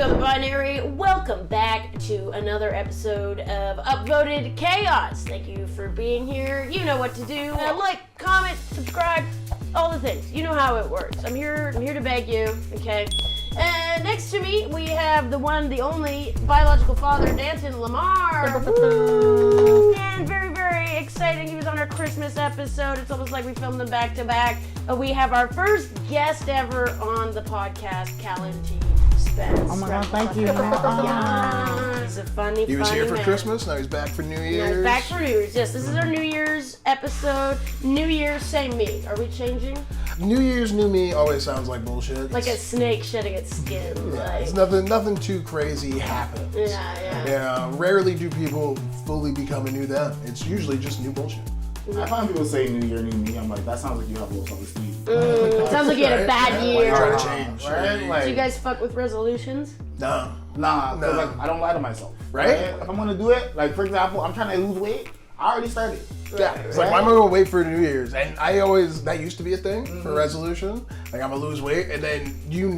go the binary. Welcome back to another episode of UpVoted Chaos. Thank you for being here. You know what to do. Like, comment, subscribe, all the things. You know how it works. I'm here to beg you, okay? And next to me, we have the one, the only biological father, Danton Lamar. Woo! And very, very exciting. He was on our Christmas episode. It's almost like we filmed them back to back. We have our first guest ever on the podcast, Kalin T. Spence. Oh my God, thank you. Yeah, he's a funny, He was funny here for man. Christmas, now he's back for New Year's. Now he's back for New Year's. Yes, this is our New Year's episode. New Year's, same me. Are we changing? New Year's, new me always sounds like bullshit. Like a snake shedding its skin. Yeah, Like, it's nothing too crazy happens. yeah. Yeah, rarely do people fully become a new them. It's usually just new bullshit. I find people say New Year, New Me. I'm like, that sounds like you have low self-esteem. Sounds like you had a bad Like year. you're trying to change. Right? Like, Do you guys fuck with resolutions? No. nah, 'cause No. like, I don't lie to myself. Right? If I'm gonna do it, like for example, I'm trying to lose weight. I already started. Yeah, it's like, why am I gonna wait for New Year's? And that used to be a thing for resolution. Like, I'm gonna lose weight, and then you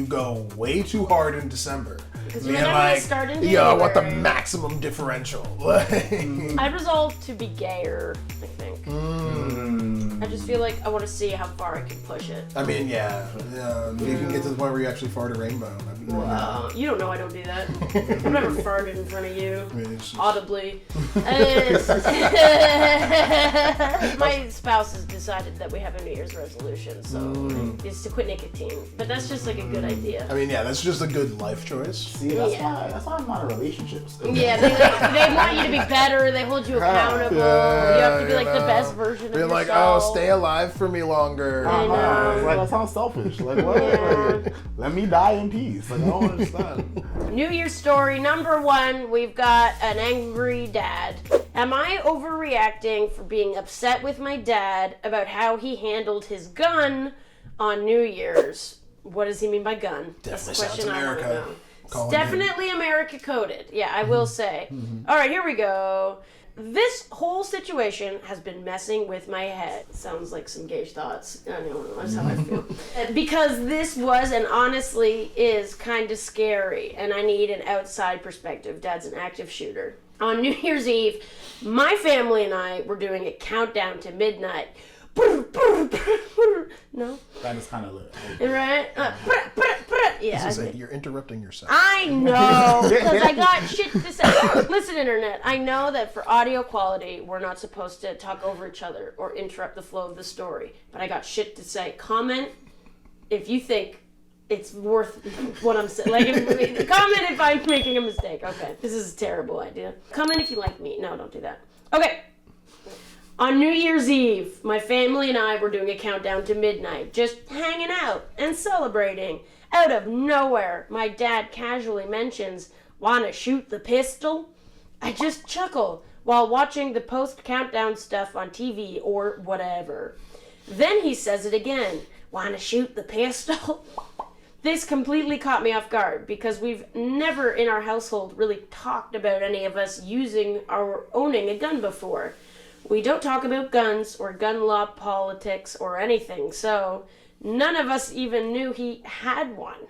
go way too hard in December. Because Being whenever I start in I want the January. maximum differential. Like, I resolved to be gayer, I think. I just feel like I want to see how far I can push it. I mean, yeah. You can get to the point where you actually fart a rainbow. That'd be You don't know I don't do that. I've never farted in front of you. I mean, it's just- Audibly. My spouse has decided that we have a New Year's resolution, so it's to quit nicotine. But that's just like a good idea. I mean, yeah, that's just a good life choice. See, that's Yeah. why I'm not in relationships. Yeah, they want you to be better. They hold you accountable. You have to be like the best version of Being yourself. like, oh, stay alive for me longer. I know. It's like, that sounds selfish. Like, what? Yeah. Like, let me die in peace. Like, I don't understand. New Year's story number 1, we've got an angry dad. Am I overreacting for being upset with my dad about how he handled his gun on New Year's? What does he mean by gun? That's the Definitely question sounds I want to America. know. It's Calling definitely America coded. Yeah, I will say. All right, here we go. This whole situation has been messing with my head. Sounds like some gauge thoughts. I don't know, that's how I feel. Because this was and honestly is kind of scary, and I need an outside perspective. Dad's an active shooter. On New Year's Eve, my family and I were doing a countdown to midnight. No? That is kind of lit. Right? Yeah. This is you're interrupting yourself. I know, because I got shit to say. Listen, Internet, I know that for audio quality, we're not supposed to talk over each other or interrupt the flow of the story, but I got shit to say. Comment if you think it's worth what I'm saying. Like, comment if I'm making a mistake. Okay, this is a terrible idea. Comment if you like me. No, don't do that. Okay. On New Year's Eve, my family and I were doing a countdown to midnight, just hanging out and celebrating. Out of nowhere, my dad casually mentions, "Wanna shoot the pistol?" I just chuckle while watching the post-countdown stuff on TV or whatever. Then he says it again, "Wanna shoot the pistol?" This completely caught me off guard because we've never in our household really talked about any of us using or owning a gun before. We don't talk about guns or gun law politics or anything, so none of us even knew he had one.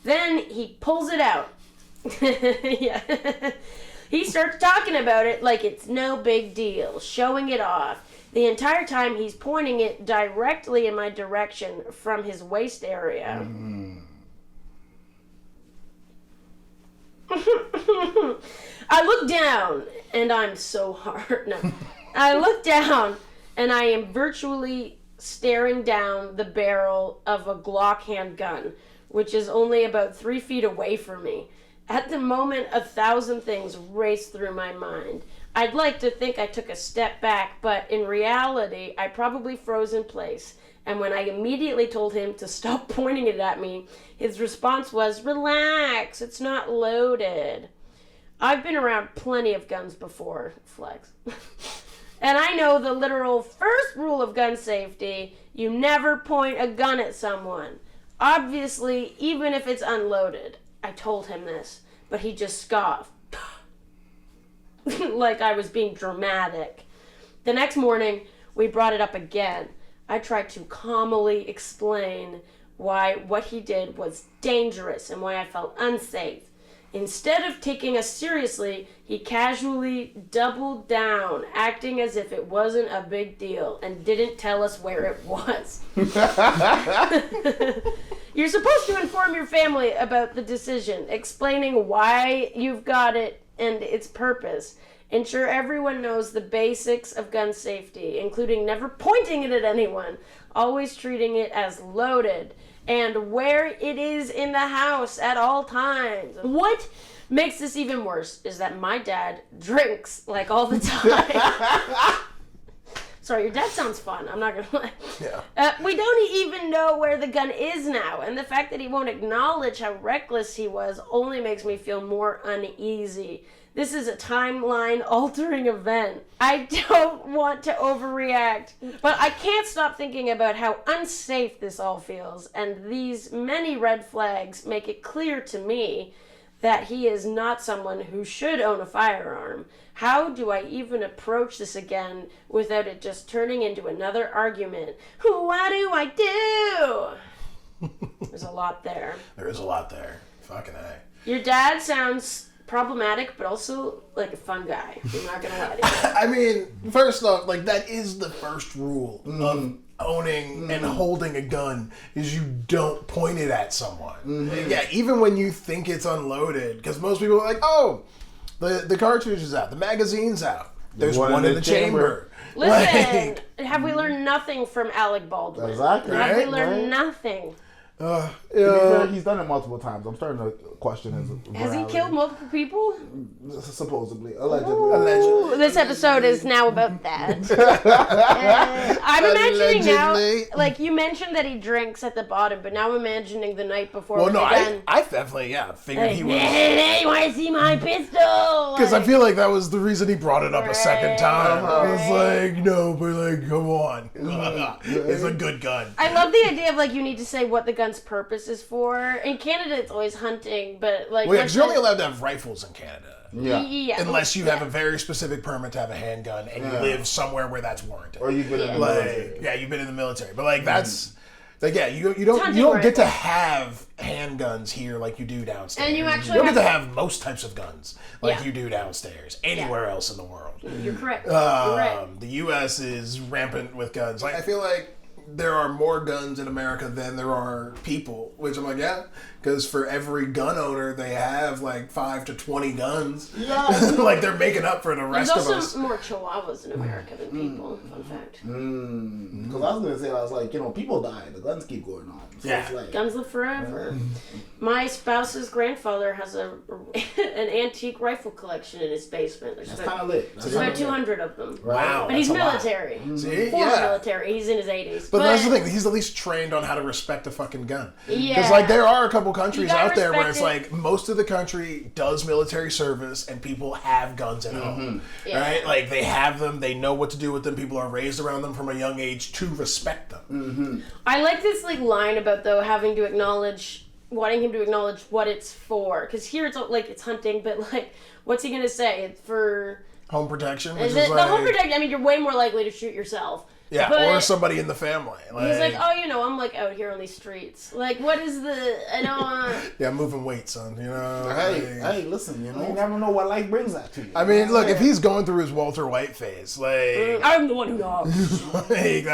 Then he pulls it out. Yeah. He starts talking about it like it's no big deal, showing it off. The entire time he's pointing it directly in my direction from his waist area. I look down and I'm so hard. No. I look down and I am virtually staring down the barrel of a Glock handgun, which is only about 3 feet away from me. At the moment, 1,000 things race through my mind. I'd like to think I took a step back, but in reality, I probably froze in place. And when I immediately told him to stop pointing it at me, his response was, "Relax, it's not loaded." I've been around plenty of guns before, flex. And I know the literal first rule of gun safety: you never point a gun at someone. Obviously, even if it's unloaded. I told him this, but he just scoffed. Like I was being dramatic. The next morning, we brought it up again. I tried to calmly explain why what he did was dangerous and why I felt unsafe. Instead of taking us seriously, he casually doubled down, acting as if it wasn't a big deal, and didn't tell us where it was. You're supposed to inform your family about the decision, explaining why you've got it and its purpose. Ensure everyone knows the basics of gun safety, including never pointing it at anyone, always treating it as loaded, and where it is in the house at all times. What makes this even worse is that my dad drinks like all the time. Sorry, your dad sounds fun. I'm not gonna lie. Yeah. We don't even know where the gun is now, and the fact that he won't acknowledge how reckless he was only makes me feel more uneasy. This is a timeline-altering event. I don't want to overreact, but I can't stop thinking about how unsafe this all feels, and these many red flags make it clear to me that he is not someone who should own a firearm. How do I even approach this again without it just turning into another argument? What do I do? There's a lot there. There is a lot there. Fucking A. Your dad sounds problematic, but also like a fun guy. I'm not gonna lie to you. I mean, first off, like, that is the first rule of owning and holding a gun, is you don't point it at someone. Yeah, even when you think it's unloaded, because most people are like, oh, the cartridge is out, the magazine's out, there's one in the chamber. Listen, have we learned nothing from Alec Baldwin? Exactly. Have we Right, learned right. nothing? To be fair, he's done it multiple times. I'm starting to question his Has he morality. killed multiple people? Supposedly. Allegedly. Ooh, this episode is now about that. I'm imagining now, like, you mentioned that he drinks at the bottom, but now I'm imagining the night before. Well, with no, the gun. I definitely, figured Like, he was. hey, you want to see my pistol? Because I feel like that was the reason he brought it up a second time. Right. It's like, no, but like, come on. It's a good gun. I love the idea of, like, you need to say what the gun's purpose is for. In Canada, it's always hunting, but, like... Well, yeah, 'cause you're only allowed to have rifles in Canada. Yeah. Unless you have a very specific permit to have a handgun and you live somewhere where that's warranted. Or you've been in the military. Yeah, you've been in the military. But like that's like you don't get to have handguns here like you do downstairs. And you actually don't get to have- have most types of guns like you do downstairs anywhere else in the world. You're correct. You're right. The U.S. is rampant with guns. Like, I feel like there are more guns in America than there are people, which I'm like, yeah, because for every gun owner, they have like 5 to 20 guns. Yeah. Like, they're making up for the There's rest of also us. more chihuahuas in America than people. Fun fact. Because I was going to say, I was like, people die. The guns keep going on. So Yeah. it's like, Guns live forever. My spouse's grandfather has an antique rifle collection in his basement. There's that's about, kind of lit. there's about 200 of them. Wow. But he's that's a lot. military. See? Former Yeah. military. He's in his 80s. But that's the thing. He's at least trained on how to respect a fucking gun. Yeah. Because like there are a couple countries gotta out there where it's respect like most of the country does military service and people have guns at home, Yeah. right? Like they have them. They know what to do with them. People are raised around them from a young age to respect them. I like this like line about though having to wanting him to acknowledge what it's for. Because here it's like it's hunting, but like what's he gonna say? It's for Home protection, which is is it, like, the home protection. I mean, you're way more likely to shoot yourself. yeah, But or somebody in the family. Like, he's like, oh, I'm like out here on these streets. Like, what is I don't. yeah, moving weight, son. You know. Hey, listen, you never know what life brings that to you. I mean, look, if he's going through his Walter White phase, like, I'm the one who knows. like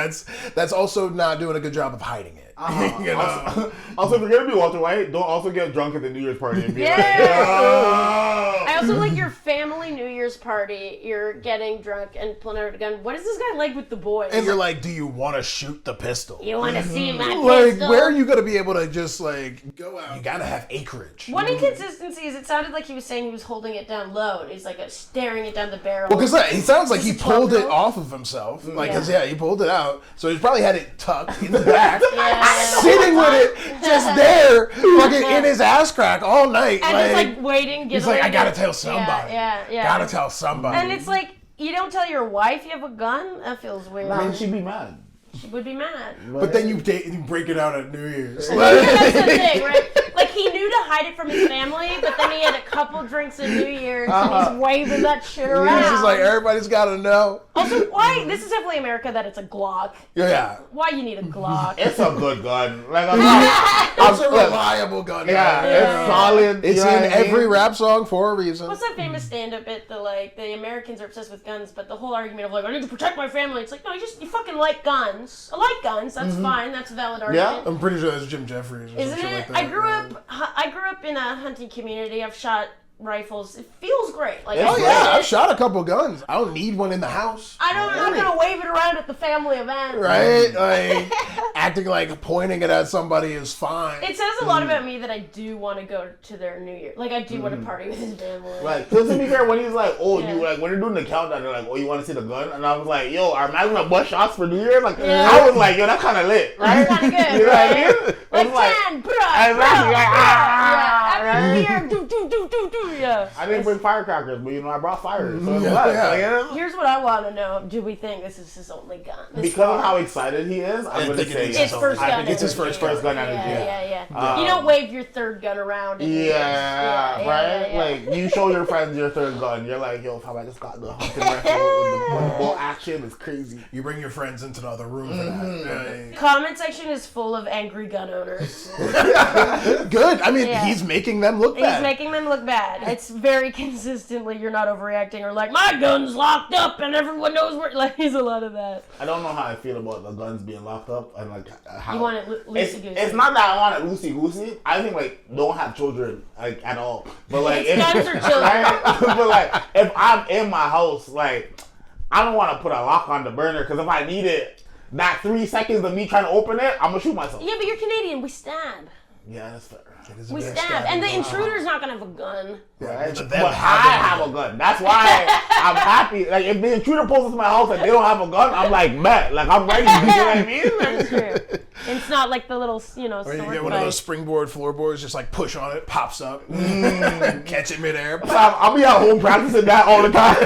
that's also not doing a good job of hiding it. You know? Also, if you're gonna be Walter White, don't also get drunk at the New Year's party and be like, Yeah. I also like your family New Year's party. You're getting drunk and pulling out a gun. What is this guy like with the boys? And you're like, do you want to shoot the pistol? you want to see my Like, pistol? where are you going to be able to just, like, go out? You got to have acreage. One inconsistency is it sounded like he was saying he was holding it down low, and he's like staring it down the barrel. Well, because he sounds like he Is it pulled it 12 off of himself. Like, because, Yeah. he pulled it out. So he probably had it tucked in the back. Yeah. Sitting with it just there, fucking in his ass crack all night. And just like waiting. he's like, I got to tell somebody. Yeah. Got to tell somebody. And it's like, you don't tell your wife you have a gun? That feels weird. I mean, she'd be mad. She would be mad. But then you break it out at New Year's. That's the thing, right? Like, he knew to hide it from his family, but then he had a couple drinks at New Year's and he's waving that shit around. He's just like, everybody's got to know. Also, why? This is definitely America that it's a Glock. Yeah. Why you need a Glock? It's a good gun. Like It's a reliable gun. Yeah, it's solid. It's you know in what I mean? every rap song for a reason. What's that famous stand-up bit that like the Americans are obsessed with guns, but the whole argument of like I need to protect my family. It's like no, you fucking like guns. I like guns. That's fine. That's a valid argument. I'm pretty sure that's Jim Jeffries or Isn't some shit it? like that. I grew up in a hunting community. I've shot rifles. It feels great. Like Oh yeah, I've shot a couple guns. I don't need one in the house. I'm not gonna wave it around at the family event. Right? Like acting like pointing it at somebody is fine. It says a lot about me that I do want to go to their New Year. Like I do want to party with his family. Like, cause to be fair, when he's like, oh, Yeah. you like when you're doing the countdown, they're like, oh, you want to see the gun? And I was like, yo, are man gonna bust shots for New Year's? Like, Yeah. I was like, yo, that's kind of lit, right? That's kind of good. You know what I right? mean? Like It's 10, bruh, Exactly, like, Happy New Year, yeah. I didn't bring firecrackers, but I brought fire. So it's Yeah. what? Yeah. Like, you know? Here's what I want to know. Do we think this is his only gun? Because of how excited he is, I'm gonna think say it's It's his first only- gun. I think it's his first gun Yeah, energy. yeah. You don't wave your third gun around. in New Year's. Right? Yeah. Like, you show your friends your third gun. You're like, yo, fam, I just got the hunting rifle with the bolt action. It's crazy. You bring your friends into the other room for that. Comment section is full of angry gun owners. Good. I mean, Yeah. he's making them look bad. He's making them look bad. It's very consistently, you're not overreacting, or like, my gun's locked up and everyone knows where. Like, there's a lot of that. I don't know how I feel about the guns being locked up and like how You want it loosey-goosey. It's not that I want it loosey goosey. I think like don't have children like at all. But like It's guns or children. right? But like if I'm in my house, like I don't want to put a lock on the burner because if I need it, that 3 seconds of me trying to open it, I'm gonna shoot myself. Yeah, but you're Canadian. We stab. Yeah, that's fair. We stab. And the intruder's not going to have a gun. Right? But But I have a gun. That's why I'm happy. Like if the intruder pulls into my house and they don't have a gun, I'm like, bet. Like I'm ready. You know what I mean? That's true. It's not like the little, Or you sword get one of fight. those springboard floorboards, just like push on it, pops up, catch it midair. I'll be at home practicing that all the time.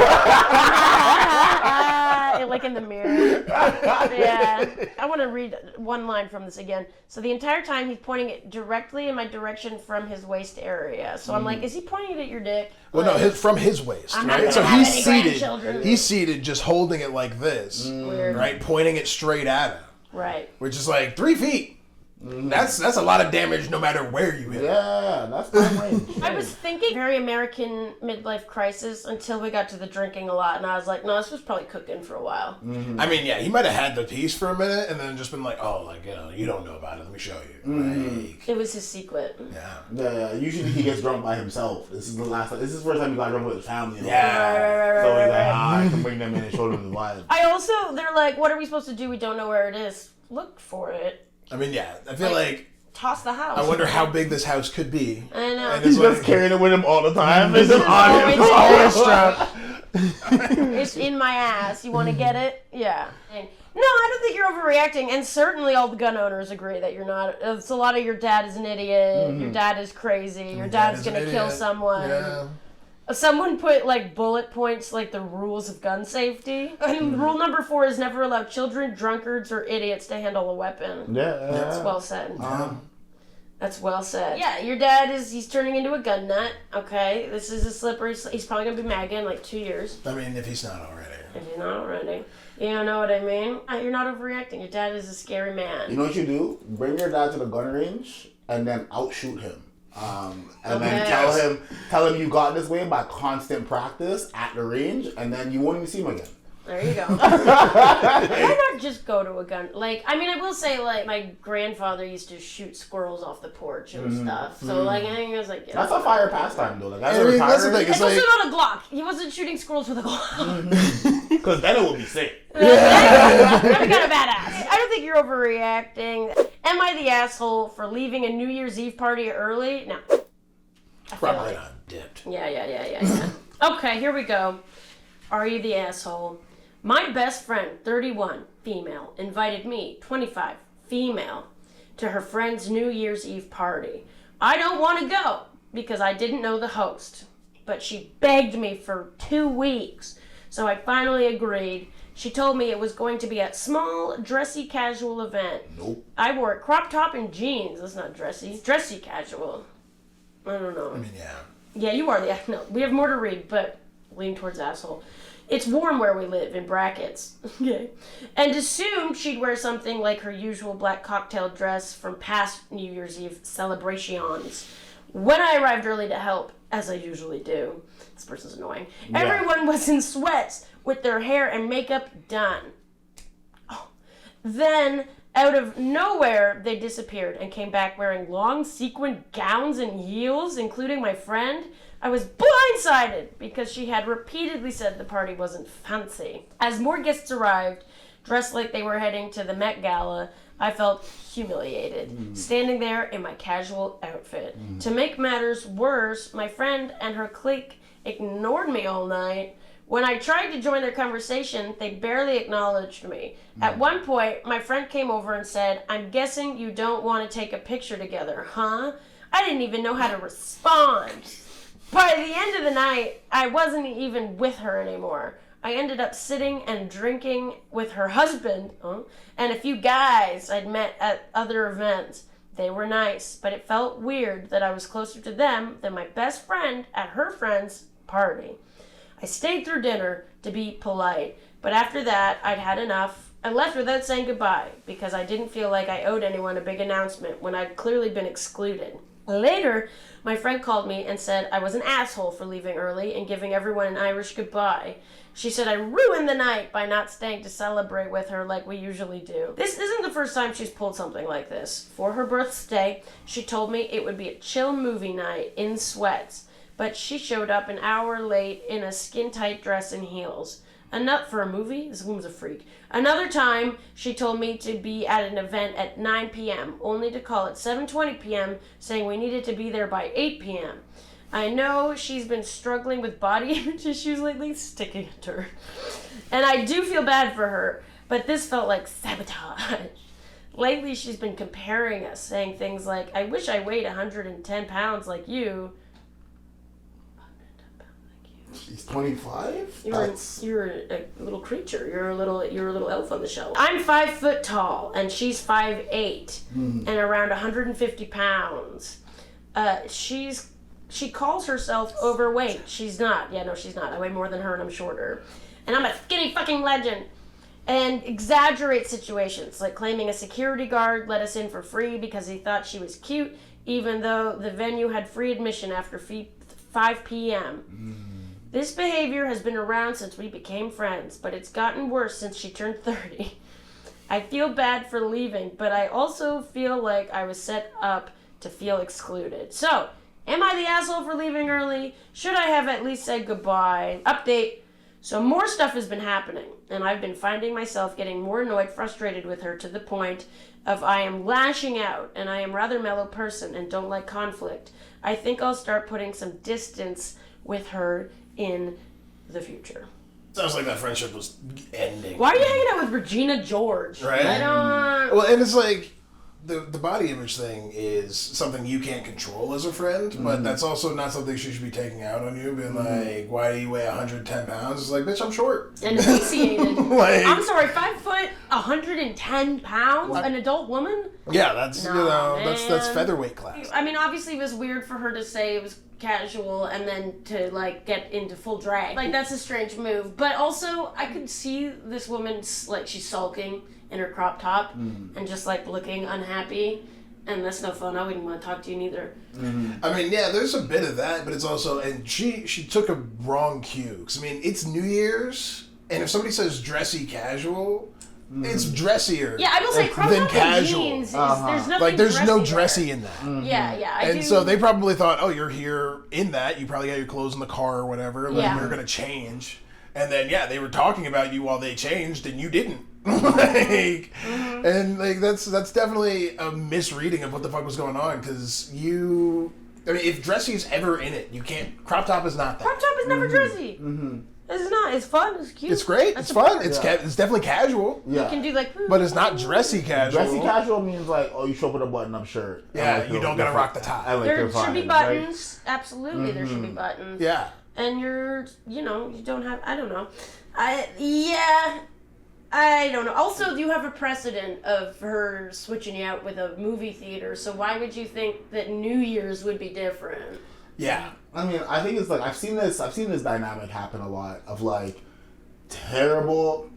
Like in the mirror. Yeah. I want to read one line from this again. So the entire time he's pointing it directly in my direction from his waist area. So I'm like, is he pointing it at your dick? Well, no, from his waist, I'm not right? gonna So have he's any seated. grandchildren. He's seated, just holding it like this, Weird. right? Pointing it straight at him, Right. which is like 3 feet. That's a lot of damage, no matter where you hit. Yeah, that's time range. I was thinking very American midlife crisis until we got to the drinking a lot, and I was like, no, this was probably cooking for a while. I mean, yeah, he might have had the piece for a minute and then just been like, oh, like, you don't know about it. Let me show you. Like, It was his secret. yeah. Yeah, usually he gets drunk by himself. This is the last time. This is the first time he got drunk with his family. Yeah. So he's like, I can bring them in and show them the vibe. I also, they're like, what are we supposed to do? We don't know where it is. Look for it. I mean, yeah, I feel like Toss the house. I wonder how big this house could be. I know. And He's it's like- just carrying it with him all the time. It's just always on him. there. strapped. It's in my ass. You want to get it? Yeah. No, I don't think you're overreacting, and certainly all the gun owners agree that you're not. It's a lot of your dad is an idiot. Your dad is crazy. Your dad's is an gonna kill idiot. someone. Yeah. Someone put like bullet points, like the rules of gun safety. And rule number 4 is never allow children, drunkards, or idiots to handle a weapon. Yeah. That's well said. That's well said. Yeah, your dad he's turning into a gun nut. Okay, this is a slippery. He's probably gonna be MAGA in like 2 years. I mean, if he's not already. If you're not already. You know what I mean? You're not overreacting. Your dad is a scary man. You know what you do? Bring your dad to the gun range and then outshoot him. And then tell him you got this way by constant practice at the range, and then you won't even see him again. There you go. Why not just go to a gun? Like, I mean, I will say, like, my grandfather used to shoot squirrels off the porch and stuff. So, like, I think it was like... Yeah. That's a fire pastime, though. Like, I mean, that's the thing. It's It's also like, not a Glock. He wasn't shooting squirrels with a Glock. Because then it would be sick. I'm kind of badass. I don't think you're overreacting. Am I the asshole for leaving a New Year's Eve party early? No. I feel probably like- not dipped. Yeah. Okay, here we go. Are you the asshole? My best friend, 31, female, invited me, 25, female, to her friend's New Year's Eve party. I don't want to go because I didn't know the host, but she begged me for 2 weeks, so I finally agreed. She told me it was going to be a small, dressy, casual event. Nope. I wore a crop top and jeans. That's not dressy. It's dressy casual. I don't know. I mean, yeah. Yeah, you are the no. We have more to read, but lean towards asshole. It's warm where we live, in brackets. Okay. And assumed she'd wear something like her usual black cocktail dress from past New Year's Eve celebrations. When I arrived early to help, as I usually do, this person's annoying, everyone was in sweats with their hair and makeup done. Oh. Then, out of nowhere, they disappeared and came back wearing long sequin gowns and heels, including my friend. I was blindsided because she had repeatedly said the party wasn't fancy. As more guests arrived, dressed like they were heading to the Met Gala, I felt humiliated, standing there in my casual outfit. To make matters worse, my friend and her clique ignored me all night. When I tried to join their conversation, they barely acknowledged me. At one point, my friend came over and said, "I'm guessing you don't want to take a picture together, huh?" I didn't even know how to respond. By the end of the night, I wasn't even with her anymore. I ended up sitting and drinking with her husband and a few guys I'd met at other events. They were nice, but it felt weird that I was closer to them than my best friend at her friend's party. I stayed through dinner to be polite, but after that, I'd had enough. I left without saying goodbye because I didn't feel like I owed anyone a big announcement when I'd clearly been excluded. Later, my friend called me and said I was an asshole for leaving early and giving everyone an Irish goodbye. She said I ruined the night by not staying to celebrate with her like we usually do. This isn't the first time she's pulled something like this. For her birthday, she told me it would be a chill movie night in sweats, but she showed up an hour late in a skin-tight dress and heels. A nut for a movie? This woman's a freak. Another time, she told me to be at an event at 9 p.m., only to call at 7:20 p.m., saying we needed to be there by 8 p.m. I know she's been struggling with body image issues lately, sticking it to her. And I do feel bad for her, but this felt like sabotage. Lately, she's been comparing us, saying things like, "I wish I weighed 110 pounds like you." She's 25? You're a little creature. You're a little elf on the shelf. I'm 5 foot tall, and she's 5'8", and around 150 pounds. She calls herself overweight. She's not. Yeah, no, she's not. I weigh more than her, and I'm shorter. And I'm a skinny fucking legend. And exaggerate situations, like claiming a security guard let us in for free because he thought she was cute, even though the venue had free admission after 5 p.m. This behavior has been around since we became friends, but it's gotten worse since she turned 30. I feel bad for leaving, but I also feel like I was set up to feel excluded. So, am I the asshole for leaving early? Should I have at least said goodbye? Update. So more stuff has been happening, and I've been finding myself getting more annoyed, frustrated with her to the point of I am lashing out, and I am a rather mellow person and don't like conflict. I think I'll start putting some distance with her in the future. Sounds like that friendship was ending. Why are you hanging out with Regina George? Right? I don't... Well, and it's like, the body image thing is something you can't control as a friend, but that's also not something she should be taking out on you, being like, why do you weigh 110 pounds? It's like, bitch, I'm short. And emaciated. Like, I'm sorry, 5 foot, 110 pounds? What? An adult woman? Yeah, that's, Nah, that's featherweight class. I mean, obviously it was weird for her to say it was casual and then to, like, get into full drag. Like, that's a strange move. But also, I could see this woman, like, she's sulking in her crop top and just, like, looking unhappy. And that's no fun. I wouldn't want to talk to you neither. I mean, yeah, there's a bit of that, but it's also, and she took a wrong cue. Because, I mean, it's New Year's, and if somebody says dressy casual, it's dressier. Yeah, I will say crop than top casual. and jeans is, there's nothing Like, there's no dressy dressy in that. Yeah, I do. And so they probably thought, oh, you're here in that. You probably got your clothes in the car or whatever. Like, you're going to change. And then, yeah, they were talking about you while they changed, and you didn't. And, like, that's definitely a misreading of what the fuck was going on, because you... I mean, if dressy's ever in it, you can't... Crop top is not that. Crop top is never dressy. It's not. It's fun. It's cute. It's great. It's fun. It's it's definitely casual. You can do like... But it's not dressy casual. Dressy casual means like, oh, you show up with a button-up shirt. Yeah, like, you don't gotta rock the top. Like, there should be buttons. Right? Absolutely, there should be buttons. Yeah. And you don't have... I don't know. I don't know. Also, you have a precedent of her switching you out with a movie theater, so why would you think that New Year's would be different? Yeah. I mean, I think it's like I've seen this dynamic happen a lot of like terrible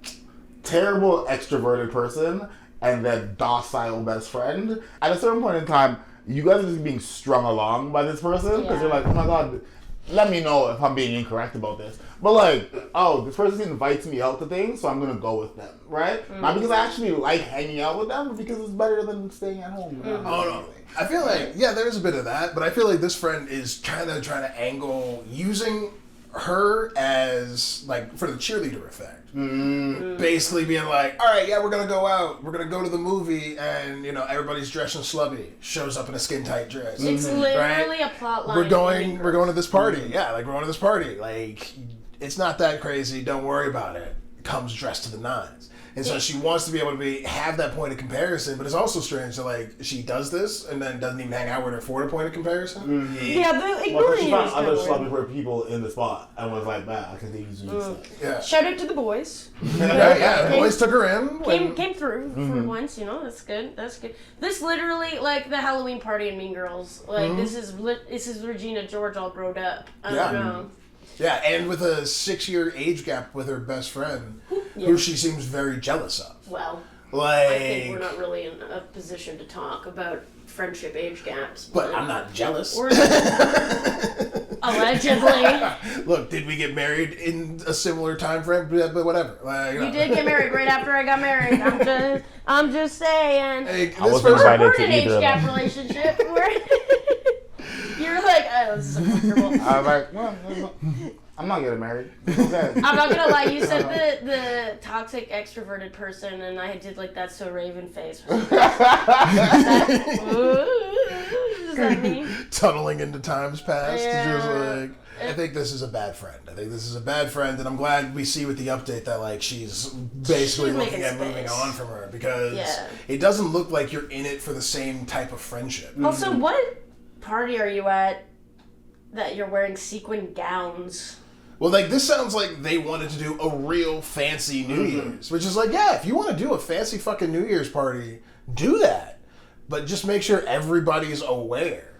extroverted person and then docile best friend. At a certain point in time, you guys are just being strung along by this person because you're like, oh my god, let me know if I'm being incorrect about this. But like, oh, this person invites me out to things, so I'm gonna go with them, right? Not because I actually like hanging out with them, but because it's better than staying at home. Oh no. I feel like, there's a bit of that, but I feel like this friend is kind of trying to angle using her as, like, for the cheerleader effect. Basically being like, all right, we're going to go out. We're going to go to the movie, and, everybody's dressing slubby. Shows up in a skin-tight dress. It's literally a plot line. We're going to this party. Yeah, like, we're going to this party. Like, it's not that crazy. Don't worry about it. Comes dressed to the nines. And so she wants to be able to have that point of comparison, but it's also strange that, like, she does this and then doesn't even hang out with her for a point of comparison. Yeah, but ignoring she it found is other good. sloppy people in the spot and was like, man, I can take these Yeah. Shout out to the boys. The boys took her in. Came through for once, that's good. That's good. This literally, like the Halloween party in Mean Girls. Like this is Regina George all grown up. I don't know. Yeah, and with a 6-year age gap with her best friend, who she seems very jealous of. Well, Like, I think we're not really in a position to talk about friendship age gaps. But I'm not jealous. Allegedly. Look, did we get married in a similar time frame? But whatever. Like, You did get married right after I got married. I'm just saying. Hey, I wasn't invited We're to in an age either of gap them. relationship. You're like, oh, this is uncomfortable. I was like, well, I'm not getting married. It's okay. I'm not gonna lie, you said the toxic extroverted person, and I did like that so Raven face. Does that mean? Tunneling into times past. Yeah. Just like, I think this is a bad friend. And I'm glad we see with the update that like she's basically She's looking making at moving space. on from her because Yeah. it doesn't look like you're in it for the same type of friendship. Also, what party are you at that you're wearing sequin gowns? Well, like, this sounds like they wanted to do a real fancy New Year's, which is like, yeah, if you want to do a fancy fucking New Year's party, do that. But just make sure everybody's aware.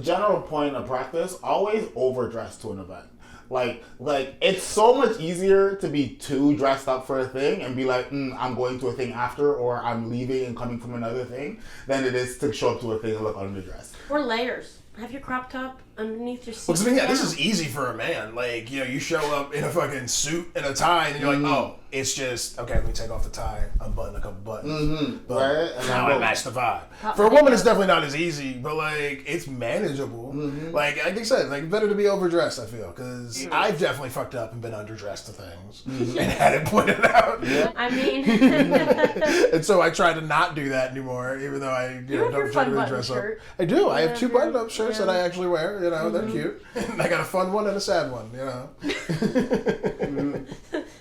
General point of practice, always overdress to an event. Like it's so much easier to be too dressed up for a thing and be like, I'm going to a thing after, or I'm leaving and coming from another thing, than it is to show up to a thing and look underdressed. Or layers. Have your crop top underneath your Well, sequin yeah, this gown. is easy for a man. Like, you show up in a fucking suit and a tie, and you're like, oh, it's just, okay, let me take off the tie, unbutton a couple buttons. But Right? And now then I match the vibe. Pop For a my woman, makeup. it's definitely not as easy, but, like, it's manageable. Like I said, like, better to be overdressed, I feel, because I've definitely fucked up and been underdressed to things and had it pointed out. I mean, And so I try to not do that anymore, even though I You have your don't try to fun really button dress shirt. up. I do. I have Yeah, 2 button-up shirts yeah. that I actually wear. They're cute. And I got a fun one and a sad one. when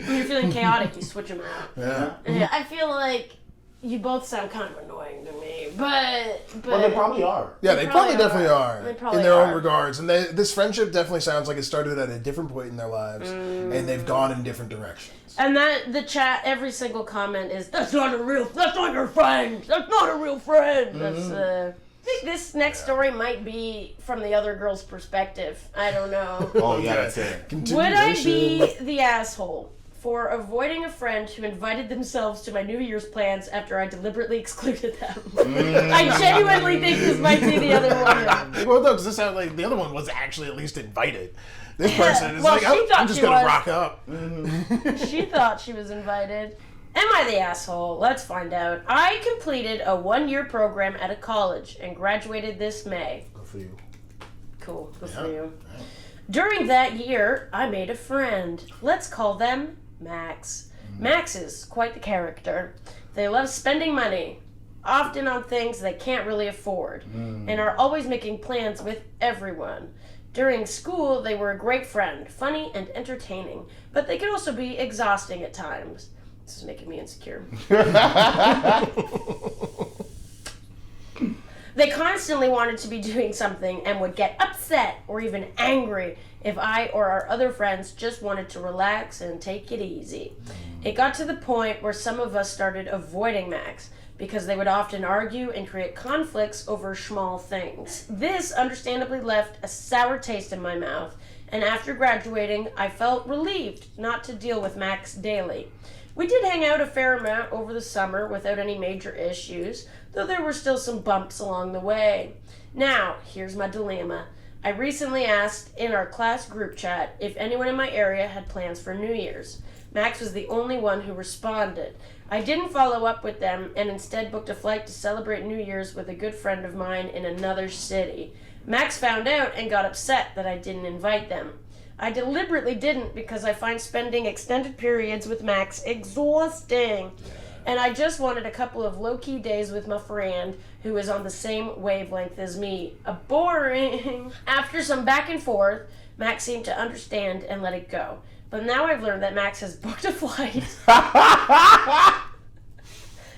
you're feeling chaotic, you switch them out. Yeah. Yeah, I feel like you both sound kind of annoying to me, but Well, they probably are. Yeah, they probably definitely are They probably in their own are. regards. And this friendship definitely sounds like it started at a different point in their lives, and they've gone in different directions. And that the chat, every single comment is, that's not your friend. That's not a real friend. That's I think this next story might be from the other girl's perspective. I don't know. Oh, yeah, that's it. Would I be the asshole for avoiding a friend who invited themselves to my New Year's plans after I deliberately excluded them? I genuinely think this might be the other woman. Well, no, because this sounds like the other one was actually at least invited. This person is Well, like, she I'm thought just she going to was. rock up. She thought she was invited. Am I the asshole? Let's find out. I completed a 1-year program at a college and graduated this May. Good for you. Cool. Good for you. During that year, I made a friend. Let's call them Max. Max is quite the character. They love spending money, often on things they can't really afford, and are always making plans with everyone. During school, they were a great friend, funny and entertaining, but they could also be exhausting at times. This is making me insecure. They constantly wanted to be doing something and would get upset or even angry if I or our other friends just wanted to relax and take it easy. It got to the point where some of us started avoiding Max because they would often argue and create conflicts over small things. This understandably left a sour taste in my mouth, and after graduating, I felt relieved not to deal with Max daily. We did hang out a fair amount over the summer without any major issues, though there were still some bumps along the way. Now, here's my dilemma. I recently asked in our class group chat if anyone in my area had plans for New Year's. Max was the only one who responded. I didn't follow up with them and instead booked a flight to celebrate New Year's with a good friend of mine in another city. Max found out and got upset that I didn't invite them. I deliberately didn't because I find spending extended periods with Max exhausting. And I just wanted a couple of low-key days with my friend who is on the same wavelength as me. Boring. After some back and forth, Max seemed to understand and let it go. But now I've learned that Max has booked a flight.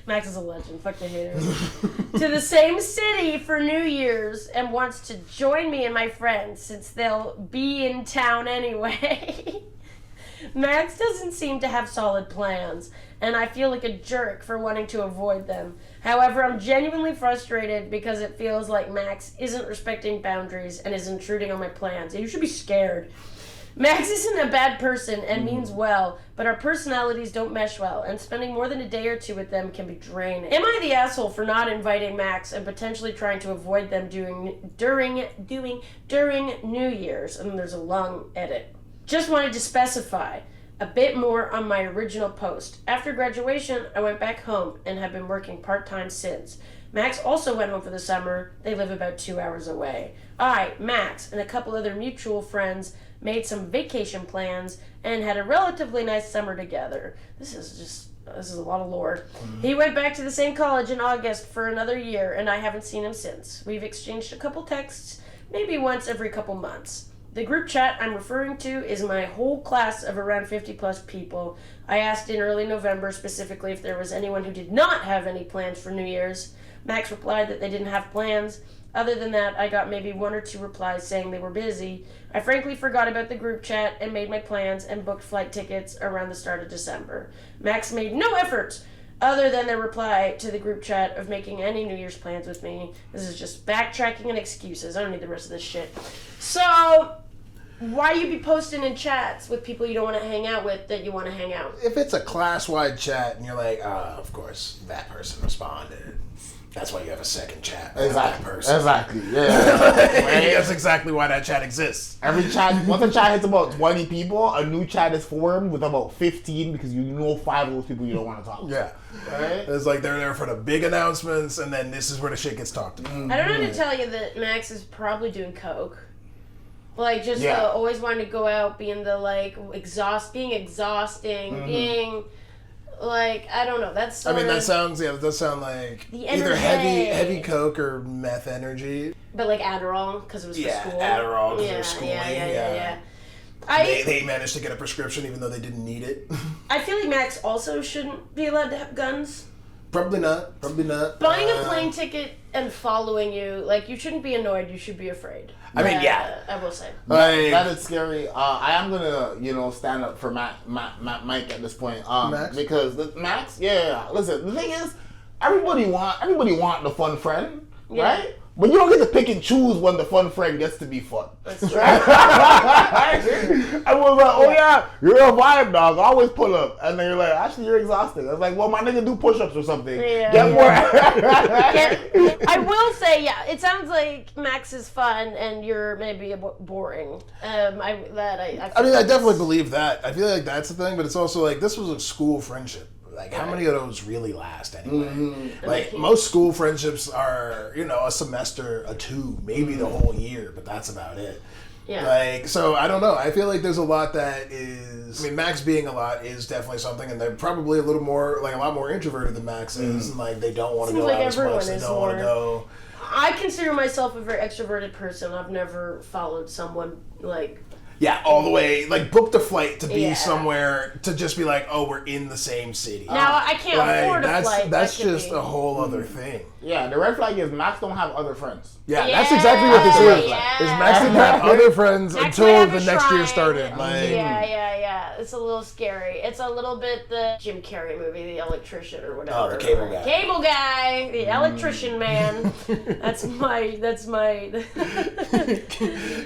Max is a legend. Fuck the haters. To the same city for New Year's and wants to join me and my friends since they'll be in town anyway. Max doesn't seem to have solid plans, and I feel like a jerk for wanting to avoid them. However, I'm genuinely frustrated because it feels like Max isn't respecting boundaries and is intruding on my plans. And you should be scared. Max isn't a bad person and means well, but our personalities don't mesh well, and spending more than a day or two with them can be draining. Am I the asshole for not inviting Max and potentially trying to avoid them during New Year's? And there's a long edit. Just wanted to specify a bit more on my original post. After graduation, I went back home and have been working part-time since. Max also went home for the summer. They live about 2 hours away. I, Max, and a couple other mutual friends made some vacation plans and had a relatively nice summer together. This is a lot of lore. He went back to the same college in August for another year, and I haven't seen him since. We've exchanged a couple texts, maybe once every couple months. The group chat I'm referring to is my whole class of around 50 plus people. I asked in early November specifically if there was anyone who did not have any plans for New Year's. Max replied that they didn't have plans. Other than that, I got maybe 1 or 2 replies saying they were busy. I frankly forgot about the group chat and made my plans and booked flight tickets around the start of December. Max made no effort other than their reply to the group chat of making any New Year's plans with me. This is just backtracking and excuses. I don't need the rest of this shit. So, why you be posting in chats with people you don't want to hang out with that you want to hang out? If it's a class-wide chat and you're like, of course, that person responded. That's why you have a second chat. Exactly. That person. Exactly. Yeah. That's exactly why that chat exists. Every chat, once a chat hits about 20 people, a new chat is formed with about 15 because you know 5 of those people you don't want to talk to. Yeah. Right? It's like they're there for the big announcements, and then this is where the shit gets talked about. I don't know to tell you that Max is probably doing coke. Like, just Yeah. always wanting to go out, being the, like, being exhausting, being, like, I don't know. That's I mean, that does sound like The either energy. heavy coke or meth energy. But, like, Adderall, because it was for school. Adderall because Yeah, they're schooling. yeah. They managed to get a prescription even though they didn't need it. I feel like Max also shouldn't be allowed to have guns. Probably not. Buying a plane ticket and following you, like, you shouldn't be annoyed, you should be afraid. I mean, yeah. I will say. That is scary. I am gonna, stand up for Mike at this point. Max? Because Max, yeah. Listen, the thing is, everybody want the fun friend, right? But you don't get to pick and choose when the fun friend gets to be fun. That's true. I was like, oh yeah, you're a vibe dog. Always pull up, and then you're like, actually, you're exhausted. I was like, well, my nigga do push-ups or something. Yeah. Get more. I will say, yeah, it sounds like Max is fun and you're maybe boring. I mean, I definitely believe that. I feel like that's the thing, but it's also like this was a school friendship. Like, how many of those really last anyway? Like, most school friendships are, a semester, a 2, maybe the whole year, but that's about it. Yeah. Like, so I don't know. I feel like there's a lot that is. I mean, Max being a lot is definitely something, and they're probably a lot more introverted than Max is, and like they don't want to go out as much. They don't want to go. I consider myself a very extroverted person. I've never followed someone like. Yeah, all the way, like, booked a flight to be Yeah. somewhere, to just be like, oh, we're in the same city. Now, I can't afford a flight. That's That could just be- a whole other thing. Yeah, the red flag is Max don't have other friends. Yeah, that's exactly what this is. Yeah. Is Max didn't have other friends Max until might have the a next year shrine. started. Like, Yeah. It's a little scary. It's a little bit the Jim Carrey movie, The Electrician or whatever. Oh, the cable guy. Cable guy, the electrician man. That's my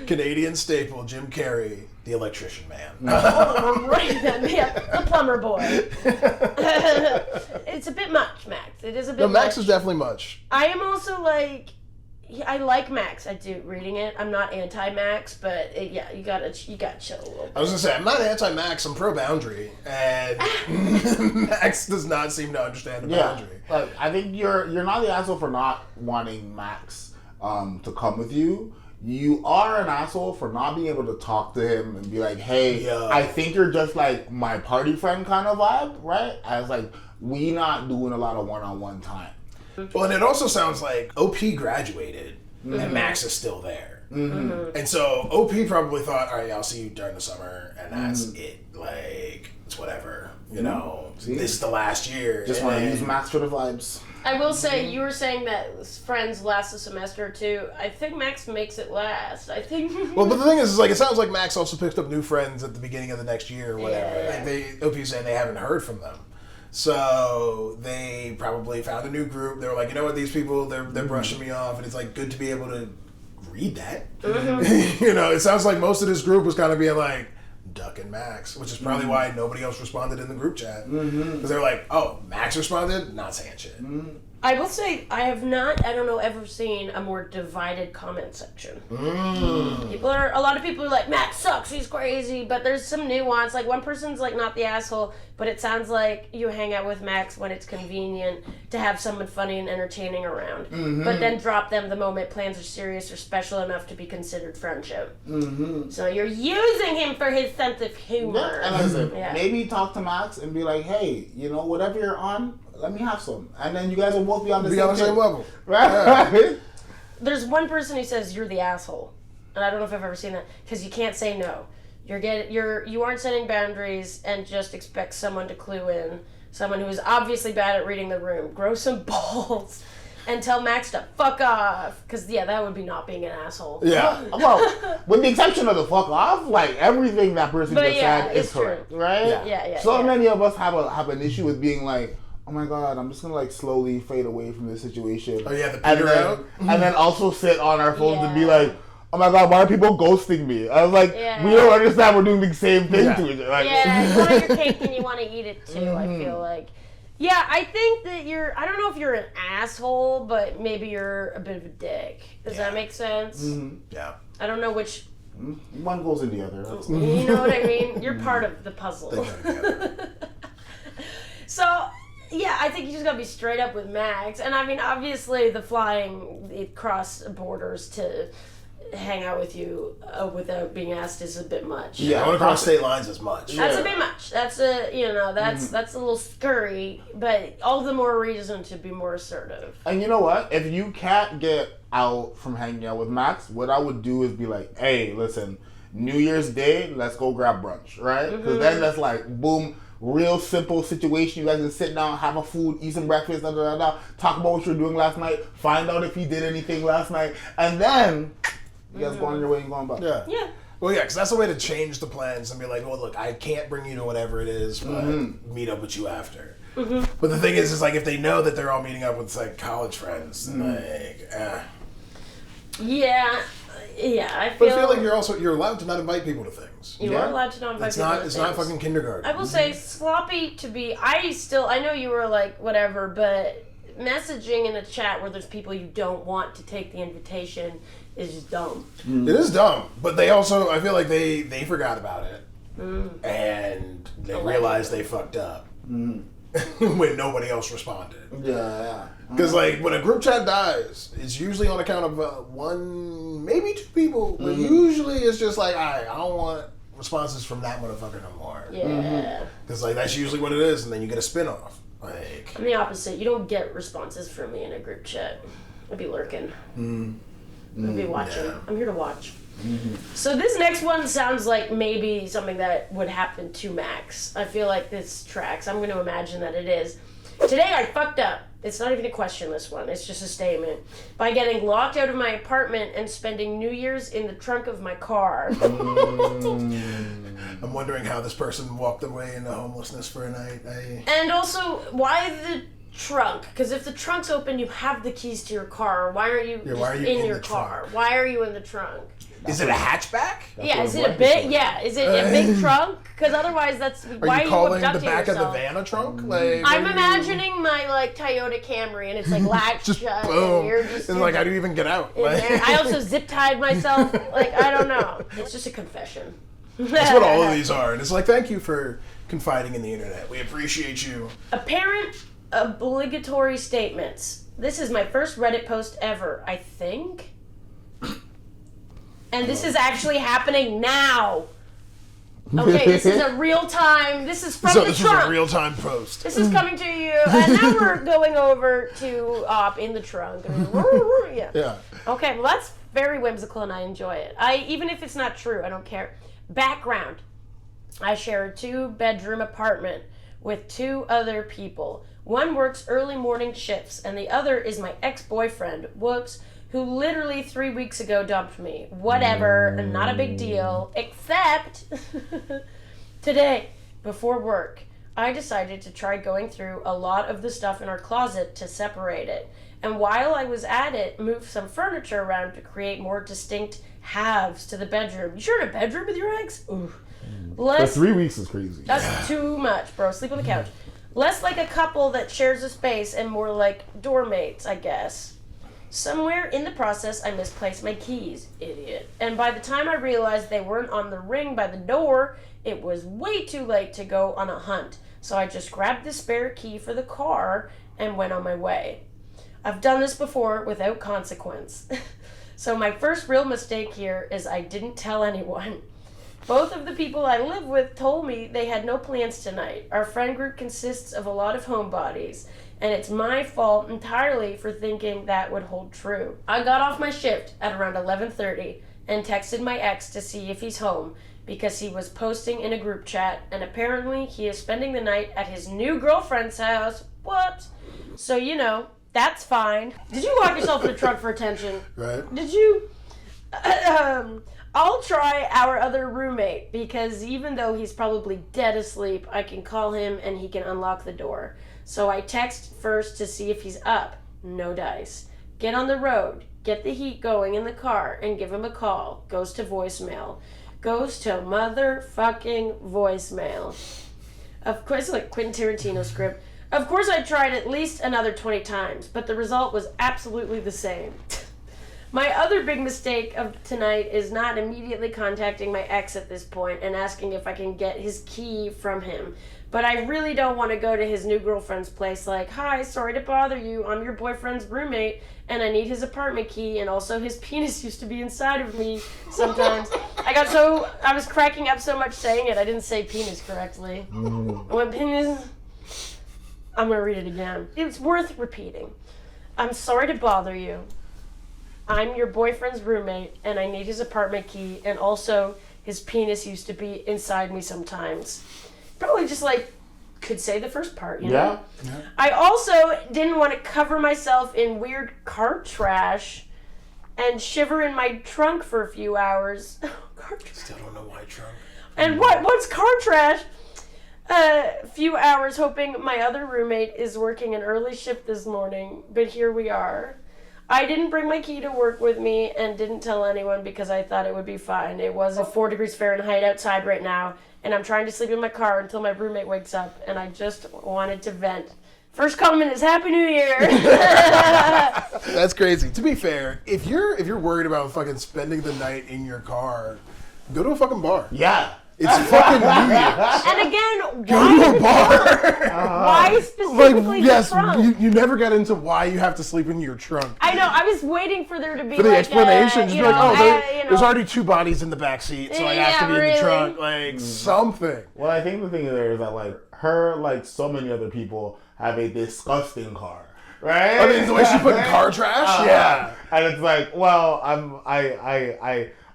Canadian staple, Jim Carrey, the electrician man. right then, yeah, the plumber boy. It's a bit much, Max. It is a bit No, Max much. is definitely much. I am also like, I like Max. I do reading it. I'm not anti-Max, but you gotta chill a little bit. I was gonna say, I'm not anti-Max, I'm pro-boundary. And Max does not seem to understand the boundary. Like, I think you're not the asshole for not wanting Max to come with you. You are an asshole for not being able to talk to him and be like, hey, Yeah. I think you're just like my party friend kind of vibe, right? As like, we not doing a lot of one-on-one time. Well, and it also sounds like OP graduated and Max is still there. And so OP probably thought, all right, I'll see you during the summer, and that's it. Like, it's whatever. You know, this is the last year. Just And want to then- use Max for the vibes. I will say, you were saying that friends last a semester or two. I think Max makes it last. I think. Well, but the thing is like, it sounds like Max also picked up new friends at the beginning of the next year or whatever. Yeah. Like OP's saying they haven't heard from them. So they probably found a new group. They were like, you know what, these people, they're brushing me off, and it's like good to be able to read that. You know, it sounds like most of this group was kind of being like, Duck and Max, which is probably why nobody else responded in the group chat. Because they were like, oh, Max responded? Not saying shit. I will say, I have not, I don't know, ever seen a more divided comment section. A lot of people are like, Max sucks, he's crazy, but there's some nuance. Like, one person's like, not the asshole, but it sounds like you hang out with Max when it's convenient to have someone funny and entertaining around, but then drop them the moment plans are serious or special enough to be considered friendship. So you're using him for his sense of humor. And listen, Yeah. maybe talk to Max and be like, hey, you know, whatever you're on, let me have some. And then you guys will both be on the Be same on the same tip. level. Right? There's one person who says you're the asshole, and I don't know if I've ever seen that, because you can't say no. You aren't setting boundaries and just expect someone to clue in. Someone who is obviously bad at reading the room. Grow some balls and tell Max to fuck off, because that would be not being an asshole. Yeah. Well, with the exception of the fuck off, like everything that person But just yeah, said is it's true. correct, right? Yeah. So many of us have an issue with being like, oh my god, I'm just gonna like slowly fade away from this situation. Oh yeah, the and Peter then, out. and then also sit on our phones and be Yeah. like, oh my god, why are people ghosting me? I was like, Yeah. we don't understand we're doing the same thing Yeah. to each other. Like, Yeah, you want your cake and you want to eat it too, I feel like. Yeah, I think that I don't know if you're an asshole, but maybe you're a bit of a dick. Does that make sense? Yeah. I don't know which, one goes in the other. That's all. you know what I mean? You're part of the puzzle. They go together. So, yeah, I think you just gotta be straight up with Max. And I mean, obviously, the flying across borders to hang out with you without being asked is a bit much. Yeah, I want to cross state lines as much. That's a Yeah. bit much. That's that's a little scurry, but all the more reason to be more assertive. And you know what? If you can't get out from hanging out with Max, what I would do is be like, hey, listen, New Year's Day, let's go grab brunch, right? Because then that's like, boom, real simple situation. You guys can sit down, have a food, eat some breakfast, talk about what you were doing last night, find out if he did anything last night, and then you guys go on your way and go on back. Yeah. Yeah. Well, yeah, because that's the way to change the plans and be like, well, look, I can't bring you to whatever it is, but meet up with you after. But the thing is like, if they know that they're all meeting up with like college friends, like, Yeah, I But I feel like you're allowed to not invite people to things. you are allowed to not invite people to It's not things. fucking kindergarten. I will say sloppy to be. I know you were like whatever, but messaging in a chat where there's people you don't want to take the invitation is just dumb. It is dumb, but they also, I feel like they forgot about it, and they realized they fucked up when nobody else responded. Yeah. Because like when a group chat dies, it's usually on account of one, maybe two people, but usually it's just like, all right, I don't want responses from that motherfucker no more. Yeah. Because like that's usually what it is, and then you get a spin-off. Like, I'm the opposite. You don't get responses from me in a group chat. I'd be lurking. I'd be watching. yeah. I'm here to watch. So this next one sounds like maybe something that would happen to Max. I feel like this tracks. I'm going to imagine that it is. Today I fucked up. It's not even a question, this one. It's just a statement. By getting locked out of my apartment and spending New Year's in the trunk of my car. I'm wondering how this person walked away into homelessness for a night. And also, why the trunk? Because if the trunk's open, you have the keys to your car. Why aren't you, in your car? Trunk? Why are you in the trunk? Is it a hatchback? Yeah, is it a big? Yeah, is it a big trunk? Because otherwise, that's why are you calling abducting the back yourself? of the van a trunk? Like, I'm imagining my Toyota Camry, and it's latched just shut, boom. and you're just And how do you even get out? in there. I also zip tied myself. I don't know. It's just a confession. That's what all of these are, and it's thank you for confiding in the internet. We appreciate you. Apparent obligatory statements. This is my first Reddit post ever, I think. And this is actually happening now. Okay, this is a real time. This is from the this trunk. is a real time post. This is coming to you, and now we're going over to in the trunk. Yeah. Okay, well that's very whimsical, and I enjoy it. Even if it's not true, I don't care. Background: I share a 2-bedroom apartment with 2 other people. One works early morning shifts, and the other is my ex-boyfriend. Whoops. Who literally 3 weeks ago dumped me. Whatever, not a big deal. Except today, before work, I decided to try going through a lot of the stuff in our closet to separate it. And while I was at it, moved some furniture around to create more distinct halves to the bedroom. You shared a bedroom with your ex? Ooh. For 3 weeks is crazy. That's too much, bro. Sleep on the couch. Less like a couple that shares a space and more like doormates, I guess. Somewhere in the process, I misplaced my keys, idiot. And by the time I realized they weren't on the ring by the door, it was way too late to go on a hunt. So I just grabbed the spare key for the car and went on my way. I've done this before without consequence. So my first real mistake here is I didn't tell anyone. Both of the people I live with told me they had no plans tonight. Our friend group consists of a lot of homebodies, and it's my fault entirely for thinking that would hold true. I got off my shift at around 11:30 and texted my ex to see if he's home because he was posting in a group chat, and apparently he is spending the night at his new girlfriend's house. Whoops. So, that's fine. Did you lock yourself in the trunk for attention? Right. Did you? I'll try our other roommate because even though he's probably dead asleep, I can call him and he can unlock the door. So I text first to see if he's up. No dice. Get on the road. Get the heat going in the car and give him a call. Goes to voicemail. Goes to motherfucking voicemail. Of course, like Quentin Tarantino script. Of course I tried at least another 20 times, but the result was absolutely the same. My other big mistake of tonight is not immediately contacting my ex at this point and asking if I can get his key from him. But I really don't want to go to his new girlfriend's place like, hi, sorry to bother you, I'm your boyfriend's roommate, and I need his apartment key, and also his penis used to be inside of me sometimes. I was cracking up so much saying it, I didn't say penis correctly. When penis... I'm going to read it again. It's worth repeating. I'm sorry to bother you. I'm your boyfriend's roommate, and I need his apartment key, and also his penis used to be inside me sometimes. Probably just could say the first part, you know? Yeah. I also didn't want to cover myself in weird car trash and shiver in my trunk for a few hours. Car trash. Still don't know why trunk. And what's car trash? A few hours hoping my other roommate is working an early shift this morning, but here we are. I didn't bring my key to work with me and didn't tell anyone because I thought it would be fine. It was 4 degrees Fahrenheit outside right now, and I'm trying to sleep in my car until my roommate wakes up, and I just wanted to vent. First comment is Happy New Year. That's crazy. To be fair, if you're worried about fucking spending the night in your car, go to a fucking bar. Yeah. It's fucking New Year's. And again, Go to a bar. Why specifically the trunk? You never got into why you have to sleep in your trunk. I know. I was waiting for there to be for the explanation. Just be like, there's know. already 2 bodies in the back seat, so I have to be in the trunk. Something. Well, I think the thing there is that her, so many other people, have a disgusting car. Right? I mean, the way she put in car trash? Yeah. And it's like, well,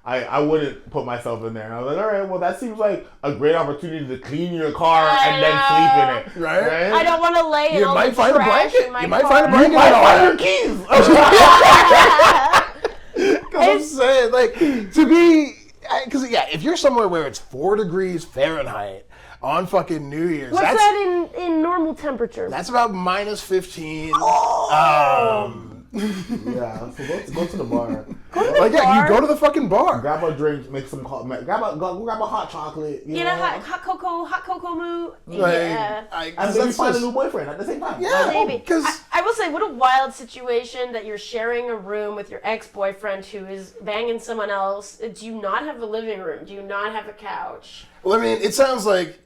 I wouldn't put myself in there. And I was like, all right, well, that seems like a great opportunity to clean your car and then sleep in it. Right? I don't want to lay in You all might the find a trash blanket. in my You might car. find a blanket. You might find your keys. Because I'm saying, like, to be, because if you're somewhere where it's 4 degrees Fahrenheit on fucking New Year's, What's that in normal temperature? that's about minus 15. Yeah, so go to the bar. Like, yeah, you go to the fucking bar. Grab a drink, make some grab a hot chocolate. You know? Hot cocoa moo. Like, Yeah. And then you find a new boyfriend at the same time. Yeah, Maybe. because I will say, what a wild situation that you're sharing a room with your ex-boyfriend who is banging someone else. Do you not have a living room? Do you not have a couch? well, I mean, it sounds like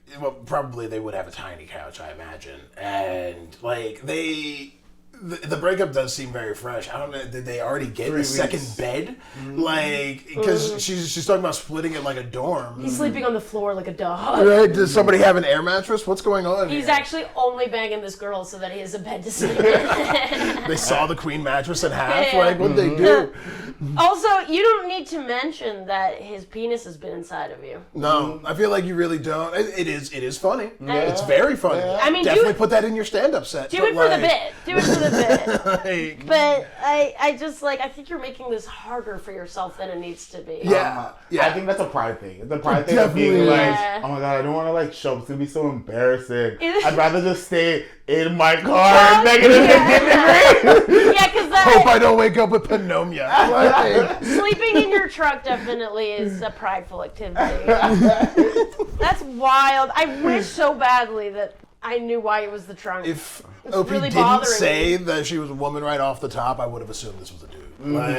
probably they would have a tiny couch, I imagine, and like the breakup does seem very fresh. I don't know. Did they already get 3 a second weeks. bed? Like, because she's talking about splitting it like a dorm. He's sleeping on the floor like a dog. Right? Does somebody have an air mattress? What's going on? He's here? actually only banging this girl so that he has a bed to sleep in. They saw the queen mattress in half. Yeah. Like, what'd they do? Also, you don't need to mention that his penis has been inside of you. No, I feel like you really don't. It is funny. Yeah. It's very funny. Yeah. I mean, Definitely put that in your stand-up set. Do it for the bit. Do it for the bit. Like, But I just I think you're making this harder for yourself than it needs to be. Yeah. I think that's a pride thing. It's a pride thing of being Definitely. like, Yeah. oh my god, I don't want to like show up. It's gonna be so embarrassing. It- I'd rather just stay in my car negative 50 degrees. Yeah, because hope I don't wake up with pneumonia. Like, sleeping in your truck definitely is a prideful activity. That's wild. I wish so badly that I knew why it was the trunk. if It's OP really didn't bothering say that she was a woman right off the top, I would have assumed this was a dude. Like,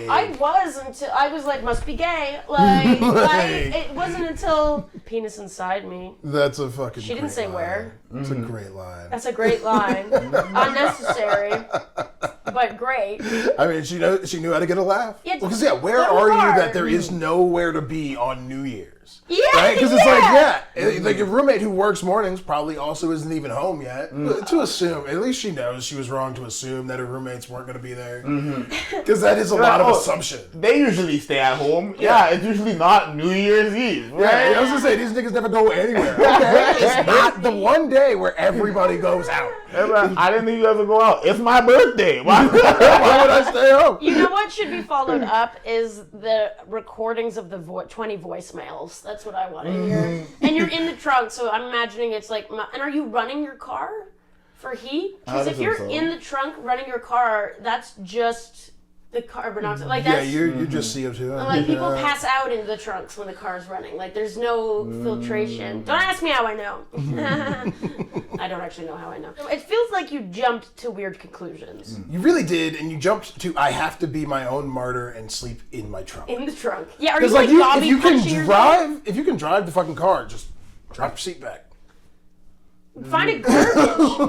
I was until I was like, must be gay. Like, it wasn't until penis inside me. that's a fucking. She didn't great say line. where. It's a great line. That's a great line. Unnecessary, but great. I mean, she knew how to get a laugh. Yeah, Because where go are you hard. that there is nowhere to be on New Year's? Yeah, Right? Because it's like your roommate who works mornings probably also isn't even home yet. To assume, at least she knows she was wrong to assume that her roommates weren't going to be there. Because that is a lot of assumption. They usually stay at home. Yeah, it's usually not New Year's Eve. Right? Yeah, I was gonna say these niggas never go anywhere. Okay? It's not the one day where everybody goes out. I didn't think you guys would go out. It's my birthday. Why? Why would I stay home? You know what should be followed up is the recordings of the 20 voicemails. That's what I want to hear. And you're in the trunk, so I'm imagining it's like, and are you running your car for heat? Because if you're in the trunk running your car, that's just the carbon dioxide. Like Yeah, that's you're just CO2. like people pass out in the trunks when the car's running. Like there's no filtration. Don't ask me how I know. I don't actually know how I know. It feels like you jumped to weird conclusions. You really did, and you jumped to I have to be my own martyr and sleep in my trunk. In the trunk. Yeah, are you Because like if Bobby you punching yourself? if you can drive the fucking car, just drop your seat back. Find a garbage. Go,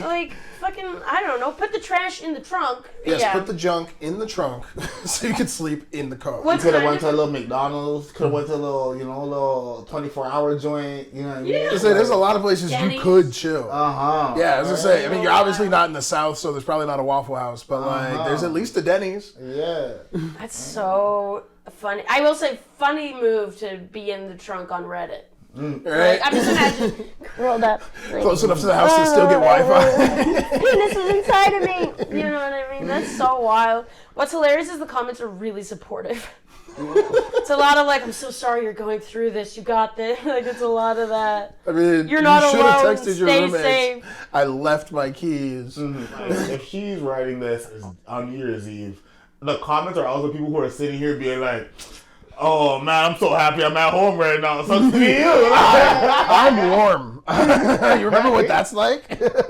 like, fucking, I don't know, put the trash in the trunk. Yes, yeah. put the junk in the trunk so you can sleep in the car. What- Could have went to a little McDonald's. Could have went to a little 24-hour joint. You know what I mean? Yeah. So there's a lot of places Denny's. you could chill. Uh-huh. Yeah, I was gonna say. I mean, you're Oh, obviously wow. not in the South, so there's probably not a Waffle House, but like, there's at least a Denny's. Yeah. That's so funny. I will say, funny move to be in the trunk on Reddit. Right? Like, I'm just imagining, curled up. Like, Close enough to the house to still get Wi-Fi. penis is inside of me. You know what I mean? That's so wild. What's hilarious is the comments are really supportive. It's a lot of like, I'm so sorry you're going through this. You got this. Like, it's a lot of that. I mean, You're not you should have alone. texted your Stay roommates. safe. I left my keys. If she's writing this on New Year's Eve, the comments are also people who are sitting here being like, oh man, I'm so happy I'm at home right now. Sucks to be you. I'm warm. You remember what that's like?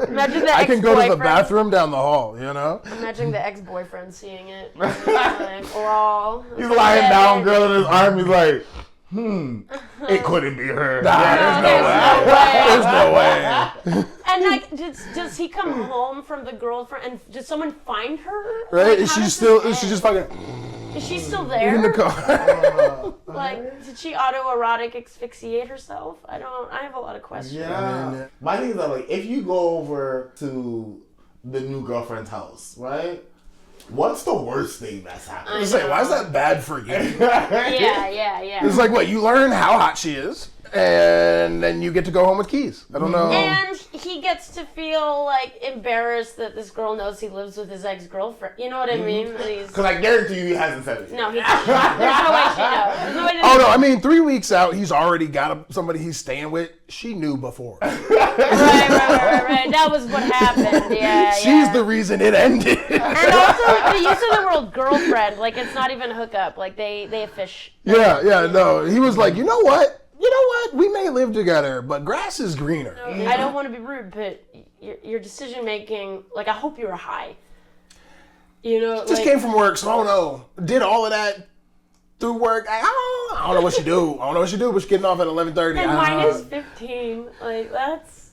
Imagine the I can go to the ex-boyfriend. bathroom down the hall, you know? Imagine the ex-boyfriend seeing it. Like, lol. He's lying down, girl in his arm. He's like, it couldn't be her. Nah, There's no way. There's no way. And like, does he come home from the girlfriend? And does someone find her? Right? Like, Is how she does still, this is she end? just fucking Is she still in there? the car? Like, did she autoerotic asphyxiate herself? I have a lot of questions. Yeah. My thing is that, like, if you go over to the new girlfriend's house, right? What's the worst thing that's happened? I was saying, why is that bad for you? Yeah. It's like, what, you learn how hot she is, and then you get to go home with keys. I don't know. And he gets to feel like embarrassed that this girl knows he lives with his ex-girlfriend. You know what I mean? Because I guarantee you he hasn't said it. No, there's no way she knows. There's no way to Oh no! I mean, 3 weeks out, he's already got somebody he's staying with. She knew before. Right. That was what happened. Yeah. She's the reason it ended. And also, the use of the word girlfriend, like it's not even a hookup. Like they fish. Yeah. No, he was like, you know what? We may live together, but grass is greener. I don't want to be rude, but your decision making, like I hope you were high. You know, Just came from work, so I don't know. Did all of that through work. I don't know what she do. But she's getting off at 11:30. And mine is 15. Like that's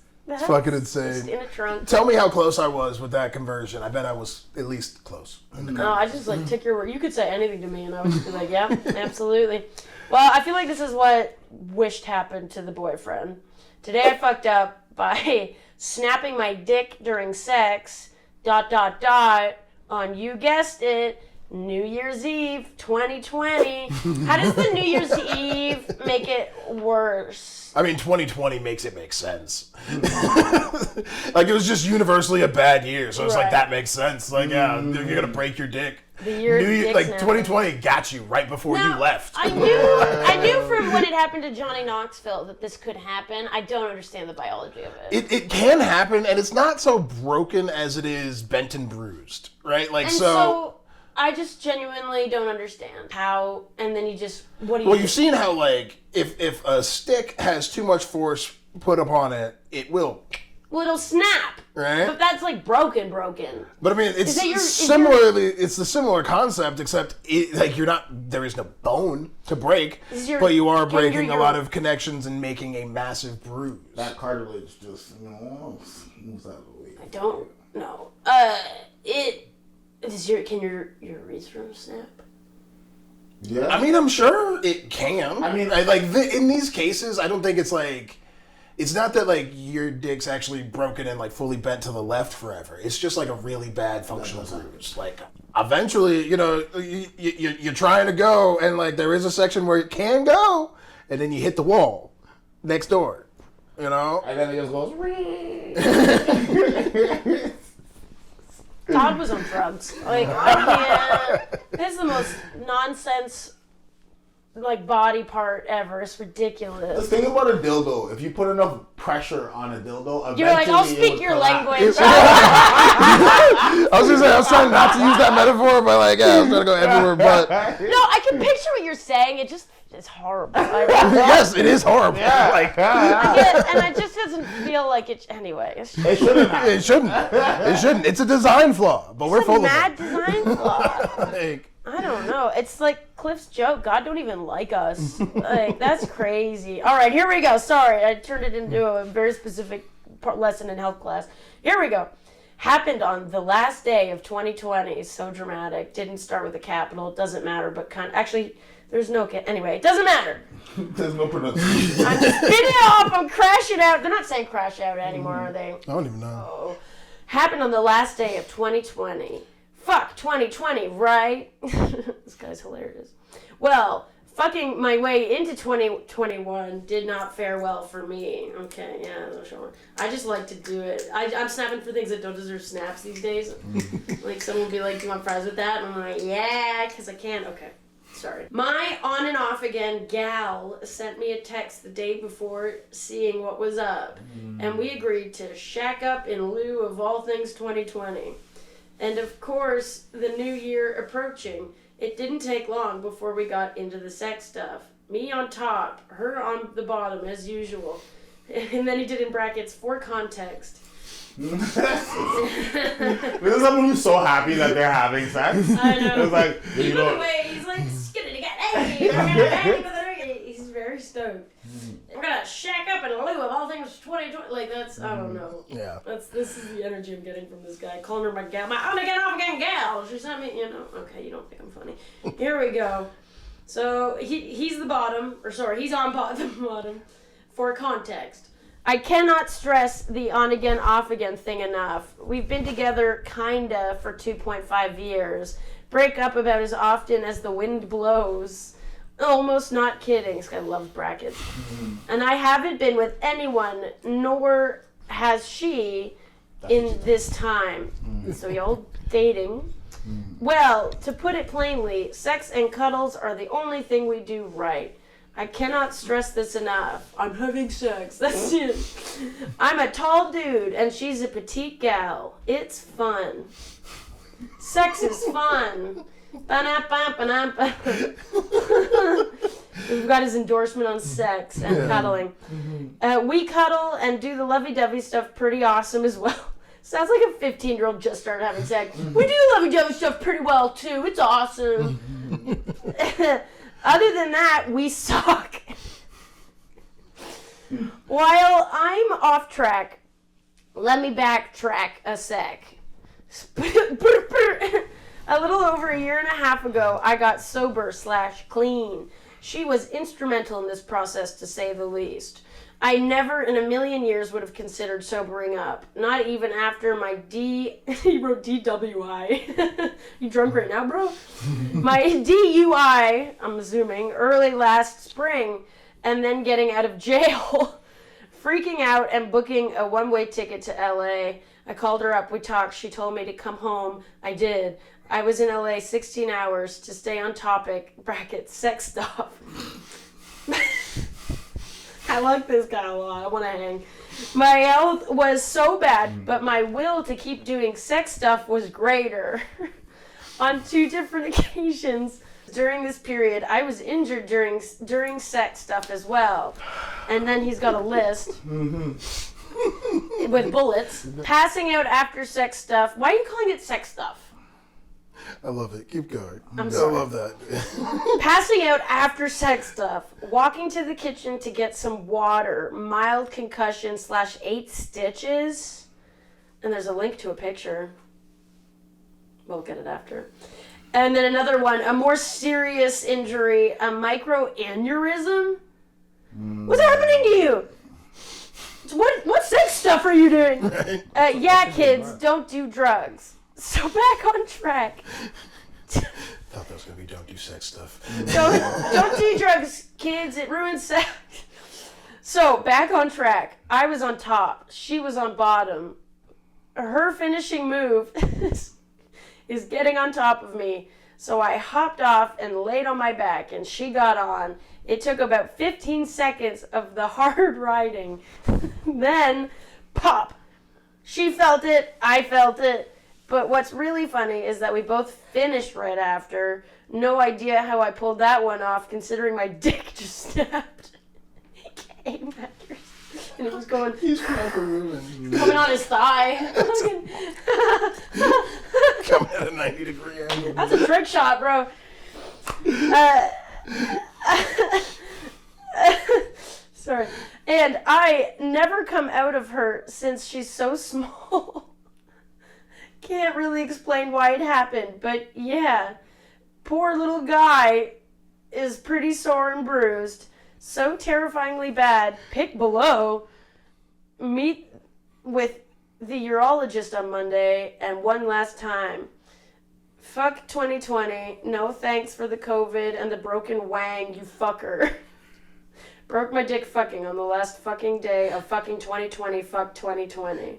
fucking insane. Just in a trunk. Tell me how close I was with that conversion. I bet I was at least close. No, I just like took your word. You could say anything to me, and I would just be like, yeah, absolutely. Well, I feel like this is what wished happened to the boyfriend. Today I fucked up by snapping my dick during sex, ... on, you guessed it, New Year's Eve 2020. How does the New Year's Eve make it worse? I mean, 2020 makes it make sense. Like, it was just universally a bad year, so it's like, that makes sense. Like, yeah, you're going to break your dick. The year New Year, like, snapping. 2020 got you right before you left. I knew from when it happened to Johnny Knoxville that this could happen. I don't understand the biology of it. It can happen, and it's not so broken as it is bent and bruised, right? Like, And so I just genuinely don't understand how, and then what do you Well, do? you've seen how, like, if a stick has too much force put upon it, it will, Well, it'll snap. right? But that's like broken. But I mean, it's it's the similar concept, except there is no bone to break, but you are breaking a lot of connections and making a massive bruise. That cartilage just, moves out of the way. I don't know. Can your urethra snap? Yeah. I mean, I'm sure it can. I mean, in these cases, I don't think it's like, it's not that like your dick's actually broken and like fully bent to the left forever. It's just like a really bad functional bruise. Like, eventually, you're trying to go, and like there is a section where it can go, and then you hit the wall next door. And then it just goes. Todd was on drugs. Like, I can't. This is the most nonsense, like, body part ever. It's ridiculous. The thing about a dildo, if you put enough pressure on a dildo, You're like, I'll speak your language. I was gonna say, I was trying not to use that metaphor, but like, yeah, I was trying to go everywhere but. No, I can picture what you're saying. It's horrible. Yes, it is horrible. Yeah. Like, and it just doesn't feel like it. Anyway, it shouldn't happen. It shouldn't. It's a design flaw, but we're full of mad it. design flaw. Like, I don't know. It's like Cliff's joke. God don't even like us. Like, that's crazy. All right, here we go. Sorry, I turned it into a very specific lesson in health class. Here we go. Happened on the last day of 2020. So dramatic. Didn't start with a capital. Doesn't matter, but actually, there's no anyway, it doesn't matter. There's no pronunciation. I'm spinning it off. I'm crashing out. They're not saying crash out anymore, are they? I don't even know. Oh. Happened on the last day of 2020. Fuck 2020, right? This guy's hilarious. Well, fucking my way into 2021 did not fare well for me. Okay, yeah, no sure. I just like to do it. I'm snapping for things that don't deserve snaps these days. Like, someone will be like, do you want fries with that? And I'm like, yeah, because I can. Okay. Sorry. My on and off again gal sent me a text the day before seeing what was up, and we agreed to shack up in lieu of all things 2020. And of course, the new year approaching, it didn't take long before we got into the sex stuff. Me on top, her on the bottom as usual. And then he did in brackets, for context. This is someone who's so happy that they're having sex. I know. It's like, He put away, he's like, get it again. Hey, we're gonna bang for the ring. He's very stoked. We're gonna shack up in lieu of all things 2020. Like, that's, I don't know. Yeah. This is the energy I'm getting from this guy. Calling her my gal. My on again, off again gal. She sent me, okay, you don't think I'm funny. Here we go. So, he's the bottom, or sorry, he's on the bottom. For context, I cannot stress the on again, off again thing enough. We've been together kinda for 2.5 years. Break up about as often as the wind blows. Almost not kidding. This guy loves brackets. And I haven't been with anyone, nor has she in this time. So y'all dating. Well, to put it plainly, sex and cuddles are the only thing we do right. I cannot stress this enough. I'm having sex. That's it. I'm a tall dude and she's a petite gal. It's fun. Sex is fun. Ba-na-ba-ba-na-ba. We've got his endorsement on sex and cuddling. We cuddle and do the lovey-dovey stuff pretty awesome as well. Sounds like a 15-year-old just started having sex. We do lovey-dovey stuff pretty well too. It's awesome. Other than that, we suck. While I'm off track, let me backtrack a sec. A little over a year and a half ago, I got sober/clean. She was instrumental in this process, to say the least. I never in a million years would have considered sobering up. Not even after my he wrote DWI. You drunk right now, bro? My DUI, I'm assuming, early last spring, and then getting out of jail. Freaking out and booking a one-way ticket to LA. I called her up, we talked, she told me to come home. I did. I was in LA 16 hours to stay on topic, bracket, sex stuff. I like this guy a lot. I want to hang. My health was so bad, but my will to keep doing sex stuff was greater. On 2 different occasions during this period, I was injured during sex stuff as well. And then he's got a list with bullets. Passing out after sex stuff. Why are you calling it sex stuff? I love it. Keep going. I'm sorry. I love that. Passing out after sex stuff. Walking to the kitchen to get some water. Mild concussion /8 stitches. And there's a link to a picture. We'll get it after. And then another one. A more serious injury. A microaneurysm. What's happening to you? What sex stuff are you doing? Right. Yeah, kids, don't do drugs. So back on track. Thought that was gonna be don't do sex stuff. Don't do drugs, kids. It ruins sex. So back on track. I was on top. She was on bottom. Her finishing move is getting on top of me. So I hopped off and laid on my back, and she got on. It took about 15 seconds of the hard riding. Then, pop. She felt it. I felt it. But what's really funny is that we both finished right after. No idea how I pulled that one off, considering my dick just snapped. He came after, and it was going. He's proper moving. Coming on his thigh. Coming at a 90-degree angle. That's a trick shot, bro. Sorry. And I never come out of her since she's so small. Can't really explain why it happened, but yeah. Poor little guy is pretty sore and bruised. So terrifyingly bad. Pick below. Meet with the urologist on Monday, and one last time. Fuck 2020. No thanks for the COVID and the broken wang, you fucker. Broke my dick fucking on the last fucking day of fucking 2020. Fuck 2020.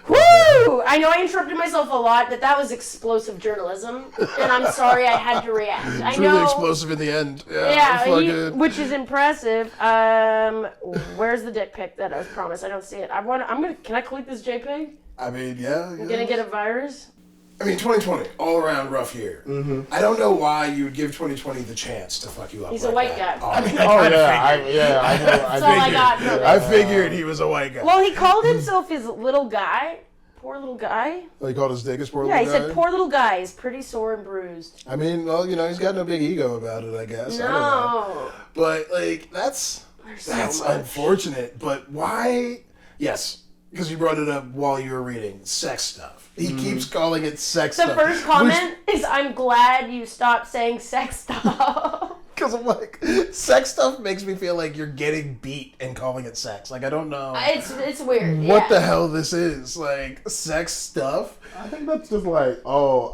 Woo! I know I interrupted myself a lot, but that was explosive journalism, and I'm sorry I had to react. I know. Really explosive in the end. Yeah, which is impressive. Where's the dick pic that I was promised? I don't see it. Can I click this JPEG? I mean, yeah. I'm gonna get a virus. I mean, 2020, all around rough year. Mm-hmm. I don't know why you would give 2020 the chance to fuck you up. He's like a white that. guy. I That's all I got from it. I figured he was a white guy. Well, he called himself his little guy. Poor little guy. Oh, he called his dick his poor Yeah, little guy? he said, poor little guy. He's pretty sore and bruised. I mean, well, he's got no big ego about it, I guess. No. I don't know. But, that's unfortunate. But why? Yes, because you brought it up while you were reading sex stuff. He keeps calling it sex stuff. The first comment is, I'm glad you stopped saying sex stuff. Because I'm like, sex stuff makes me feel like you're getting beat and calling it sex. Like, I don't know It's weird. what the hell this is. Like, sex stuff? I think that's just like, oh,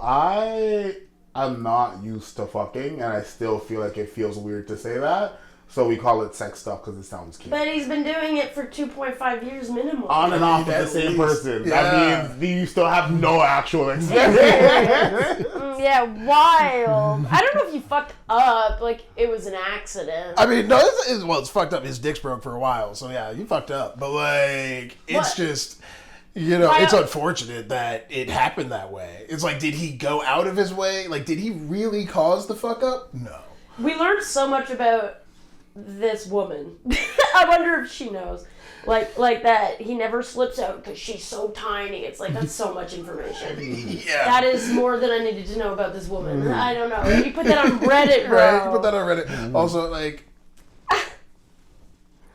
I'm not used to fucking, and I still feel like it feels weird to say that. So we call it sex stuff because it sounds cute. But he's been doing it for 2.5 years minimum. On and off with the same person. Yeah. That means you still have no actual experience. Yeah, wild. I don't know if you fucked up, like it was an accident. I mean, no, it's fucked up. His dick's broke for a while, so yeah, you fucked up. But like, it's just, it's unfortunate that it happened that way. It's like, did he go out of his way? Like, did he really cause the fuck up? No. We learned so much about this woman. I wonder if she knows. Like that he never slips out because she's so tiny. It's like, that's so much information. Yeah. That is more than I needed to know about this woman. I don't know. You put that on Reddit, bro. Right, you put that on Reddit. Also, like, I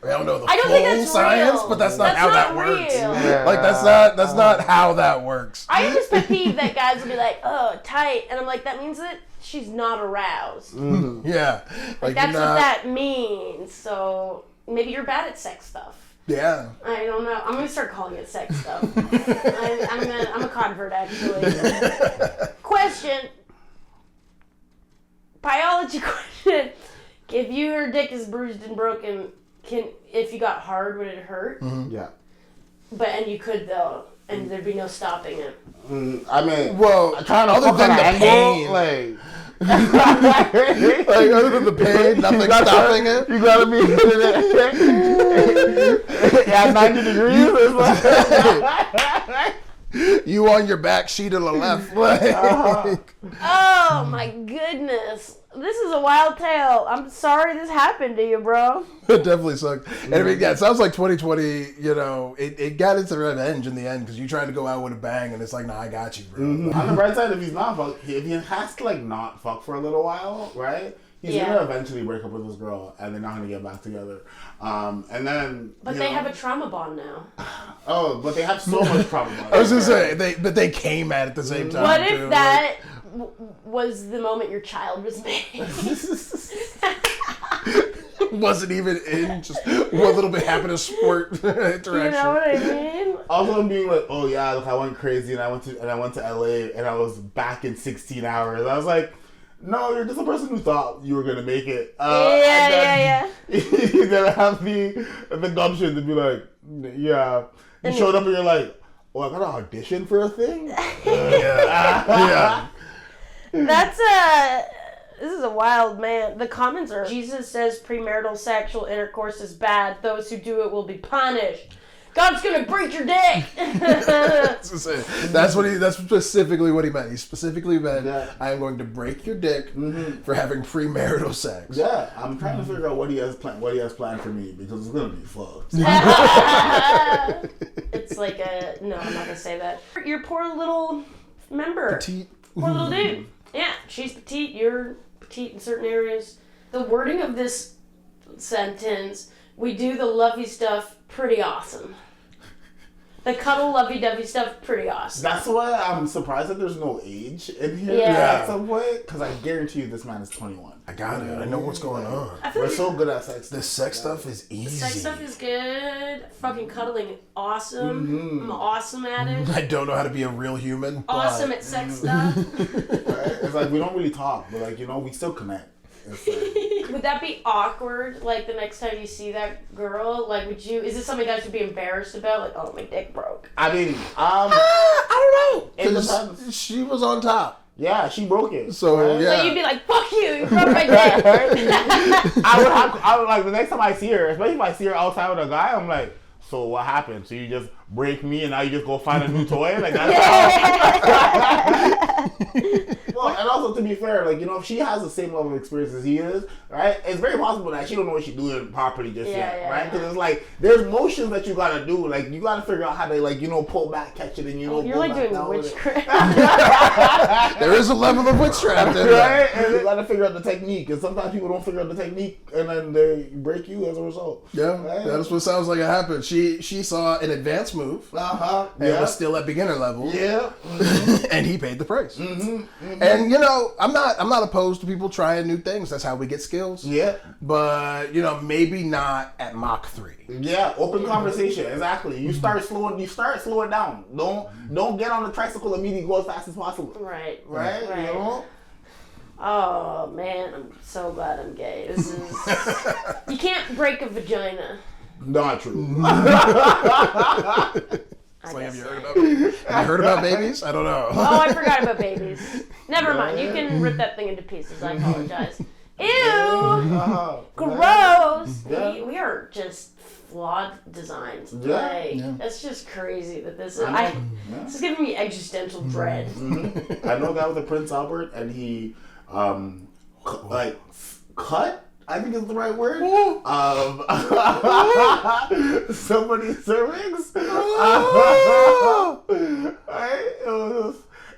don't know the I don't full think that's science, real. but that's not That's how not that works. real. Yeah. Like, that's not how that works. I have this pet peeve that guys will be like, oh, tight. And I'm like, that means that she's not aroused. Yeah. Like, that's what that means. So maybe you're bad at sex stuff. Yeah. I don't know. I'm gonna start calling it sex stuff. I'm a convert, actually. Question. Biology question. If your dick is bruised and broken, if you got hard, would it hurt? Yeah. And you could though, and there'd be no stopping it. I mean, Well, trying to other fuck than on the an pain, angle, like like, other than the pain, nothing stopping it. you gotta be at 90 degrees. You on your back, she to the left. Like, Oh my goodness. This is a wild tale. I'm sorry this happened to you, bro. it definitely sucked. And I mean, yeah, it sounds like 2020, it got its revenge in the end because you tried to go out with a bang and it's like, nah, I got you, bro. On the bright side, if he has to like not fuck for a little while, right? He's gonna eventually break up with this girl, and they're not gonna get back together. And then, But they have a trauma bond now. Oh, but they have so much problem. I was gonna say, they came at it the same time. What if too, that was the moment your child was made? wasn't even in, just one little bit happened to squirt interaction. You know what I mean? Also, being like, oh yeah, look, I went crazy, and I went to LA, and I was back in 16 hours. I was like, no, you're just a person who thought you were gonna make it. Yeah. You're gonna have the gumption to be like, yeah. You showed up and you're like, oh, I got to audition for a thing? Yeah. This is a wild man. The comments are, Jesus says premarital sexual intercourse is bad. Those who do it will be punished. God's gonna break your dick. That's specifically what he meant. He specifically meant, I am going to break your dick for having premarital sex. Yeah, I'm trying to figure out what he has planned for me because it's gonna be fucked. It's like no, I'm not gonna say that. Your poor little member. Petite. Poor little dude. Yeah, she's petite. You're petite in certain areas. The wording of this sentence, we do the lovey stuff, pretty awesome. The cuddle lovey-dovey stuff, pretty awesome. That's why I'm surprised that there's no age in here Yeah. at some point, because I guarantee you this man is 21. I got it. I know what's going on. I feel We're like so good at sex. The sex stuff is easy. sex stuff is good. Fucking cuddling, awesome. I'm awesome at it. I don't know how to be a real human. Awesome at sex stuff. Right? It's like we don't really talk, but like, we still connect. It's like, Would that be awkward? Like the next time you see that girl, like is this something guys would be embarrassed about? Like, oh, my dick broke. I mean, I don't know. It 'Cause depends. she was on top. Yeah, she broke it. So, right? yeah. So you'd be like, fuck you broke my dick. I would like the next time I see her, especially if I see her outside with a guy, I'm like, so what happened? So you just break me and now you just go find a new toy? Like that's Well, and also to be fair, like, if she has the same level of experience as he is, right? It's very possible that she don't know what she's doing properly just yet, right? Because it's like there's motions that you gotta do, like you gotta figure out how to pull back, catch it, and You're pull like back doing down with it. witchcraft. There is a level of witchcraft in there. Right? And you gotta figure out the technique, and sometimes people don't figure out the technique, and then they break you as a result. Yeah, right? that's what sounds like it happened. She saw an advancement move. Uh-huh. And was still at beginner level. Yeah. And he paid the price. And you know, I'm not opposed to people trying new things. That's how we get skills. Yeah. But you know, maybe not at Mach 3. Yeah, open conversation. Exactly. You start slowing down. Don't get on the tricycle immediately, go as fast as possible. Right. Right? You know? Oh man, I'm so glad I'm gay. This is you can't break a vagina. Not true. It's like, have you heard about babies? I don't know. Oh, I forgot about babies. Never mind. You can rip that thing into pieces. I apologize. Ew! Gross! Yeah. We are just flawed designs. Yeah. Like, that's just crazy that this is. This is giving me existential dread. I know a guy with a Prince Albert, and he, cut. I think is the right word. Somebody's cervix. Right?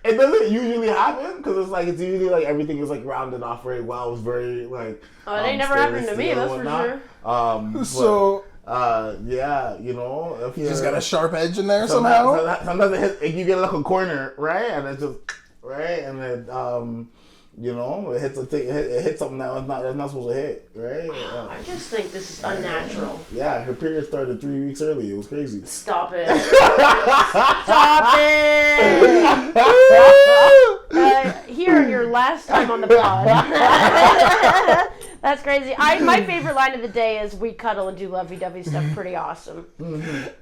It doesn't usually happen because it's usually like everything is like rounded off very well. It was very like. Oh, it ain't never happened to me. That's for sure. Yeah, you know, if You just got a sharp edge in there somehow. Sometimes you get like a corner, right, and it's just right, and then you know, it hits something that's not supposed to hit, right? Yeah. I just think this is unnatural. Yeah, her period started 3 weeks early. It was crazy. Stop it. Stop it. Here, your last time on the pod. That's crazy. My favorite line of the day is we cuddle and do lovey-dovey stuff. Pretty awesome.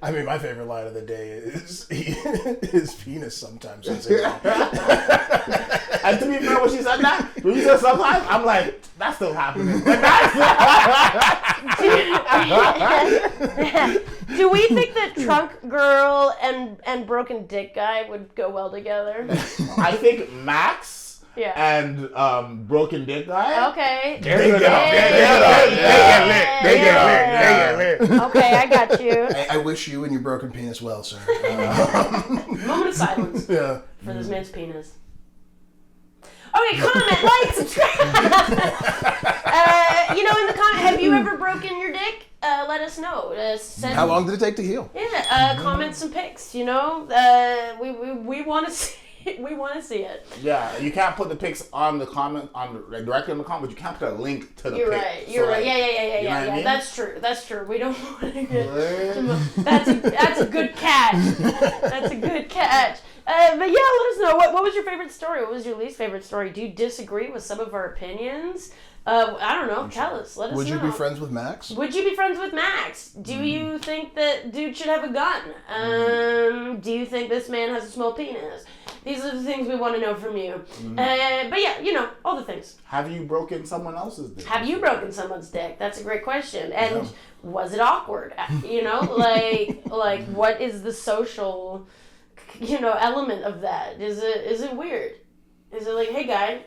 I mean, my favorite line of the day is his penis sometimes. And to be fair, when she said that, when you said sometimes, I'm like, that's still happening. Do we think that Trunk Girl and Broken Dick Guy would go well together? I think Max and Broken Dick Guy. Okay. They get lit. Okay, I got you. I wish you and your broken penis well, sir. Moment of silence Yeah. for this man's penis. Okay, comment, like, subscribe. In the comment, have you ever broken your dick? Let us know. How long did it take to heal? Yeah, comment some pics. You know, we want to see. We want to see it. Yeah, you can't put the pics on the comment directly in the comment, but you can't put a link to the You're pic. right. You're right. Yeah. You know what I mean? That's true. We don't want to get. That's a good catch. That's a good catch. But yeah, let us know. What was your favorite story? What was your least favorite story? Do you disagree with some of our opinions? I don't know. Tell us. Let us know. Would you be friends with Max? Would you be friends with Max? Do you think that dude should have a gun? Do you think this man has a small penis? These are the things we want to know from you. But yeah, all the things. Have you broken someone else's dick? Have you broken someone's dick? That's a great question. And was it awkward? Like what is the social, element of that? Is it weird? Is it like, hey guy,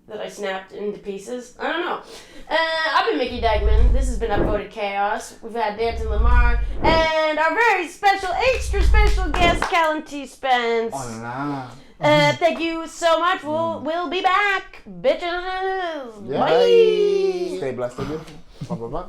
that I snapped into pieces? I don't know. I've been Mickey Dykeman. This has been UpVoted Chaos. We've had Danton Lamar and our very special, extra special guest, Kalin T. Spence. Hola. Thank you so much. We'll be back, bitches. Yeah. Bye. Stay blessed and beautiful. Bye.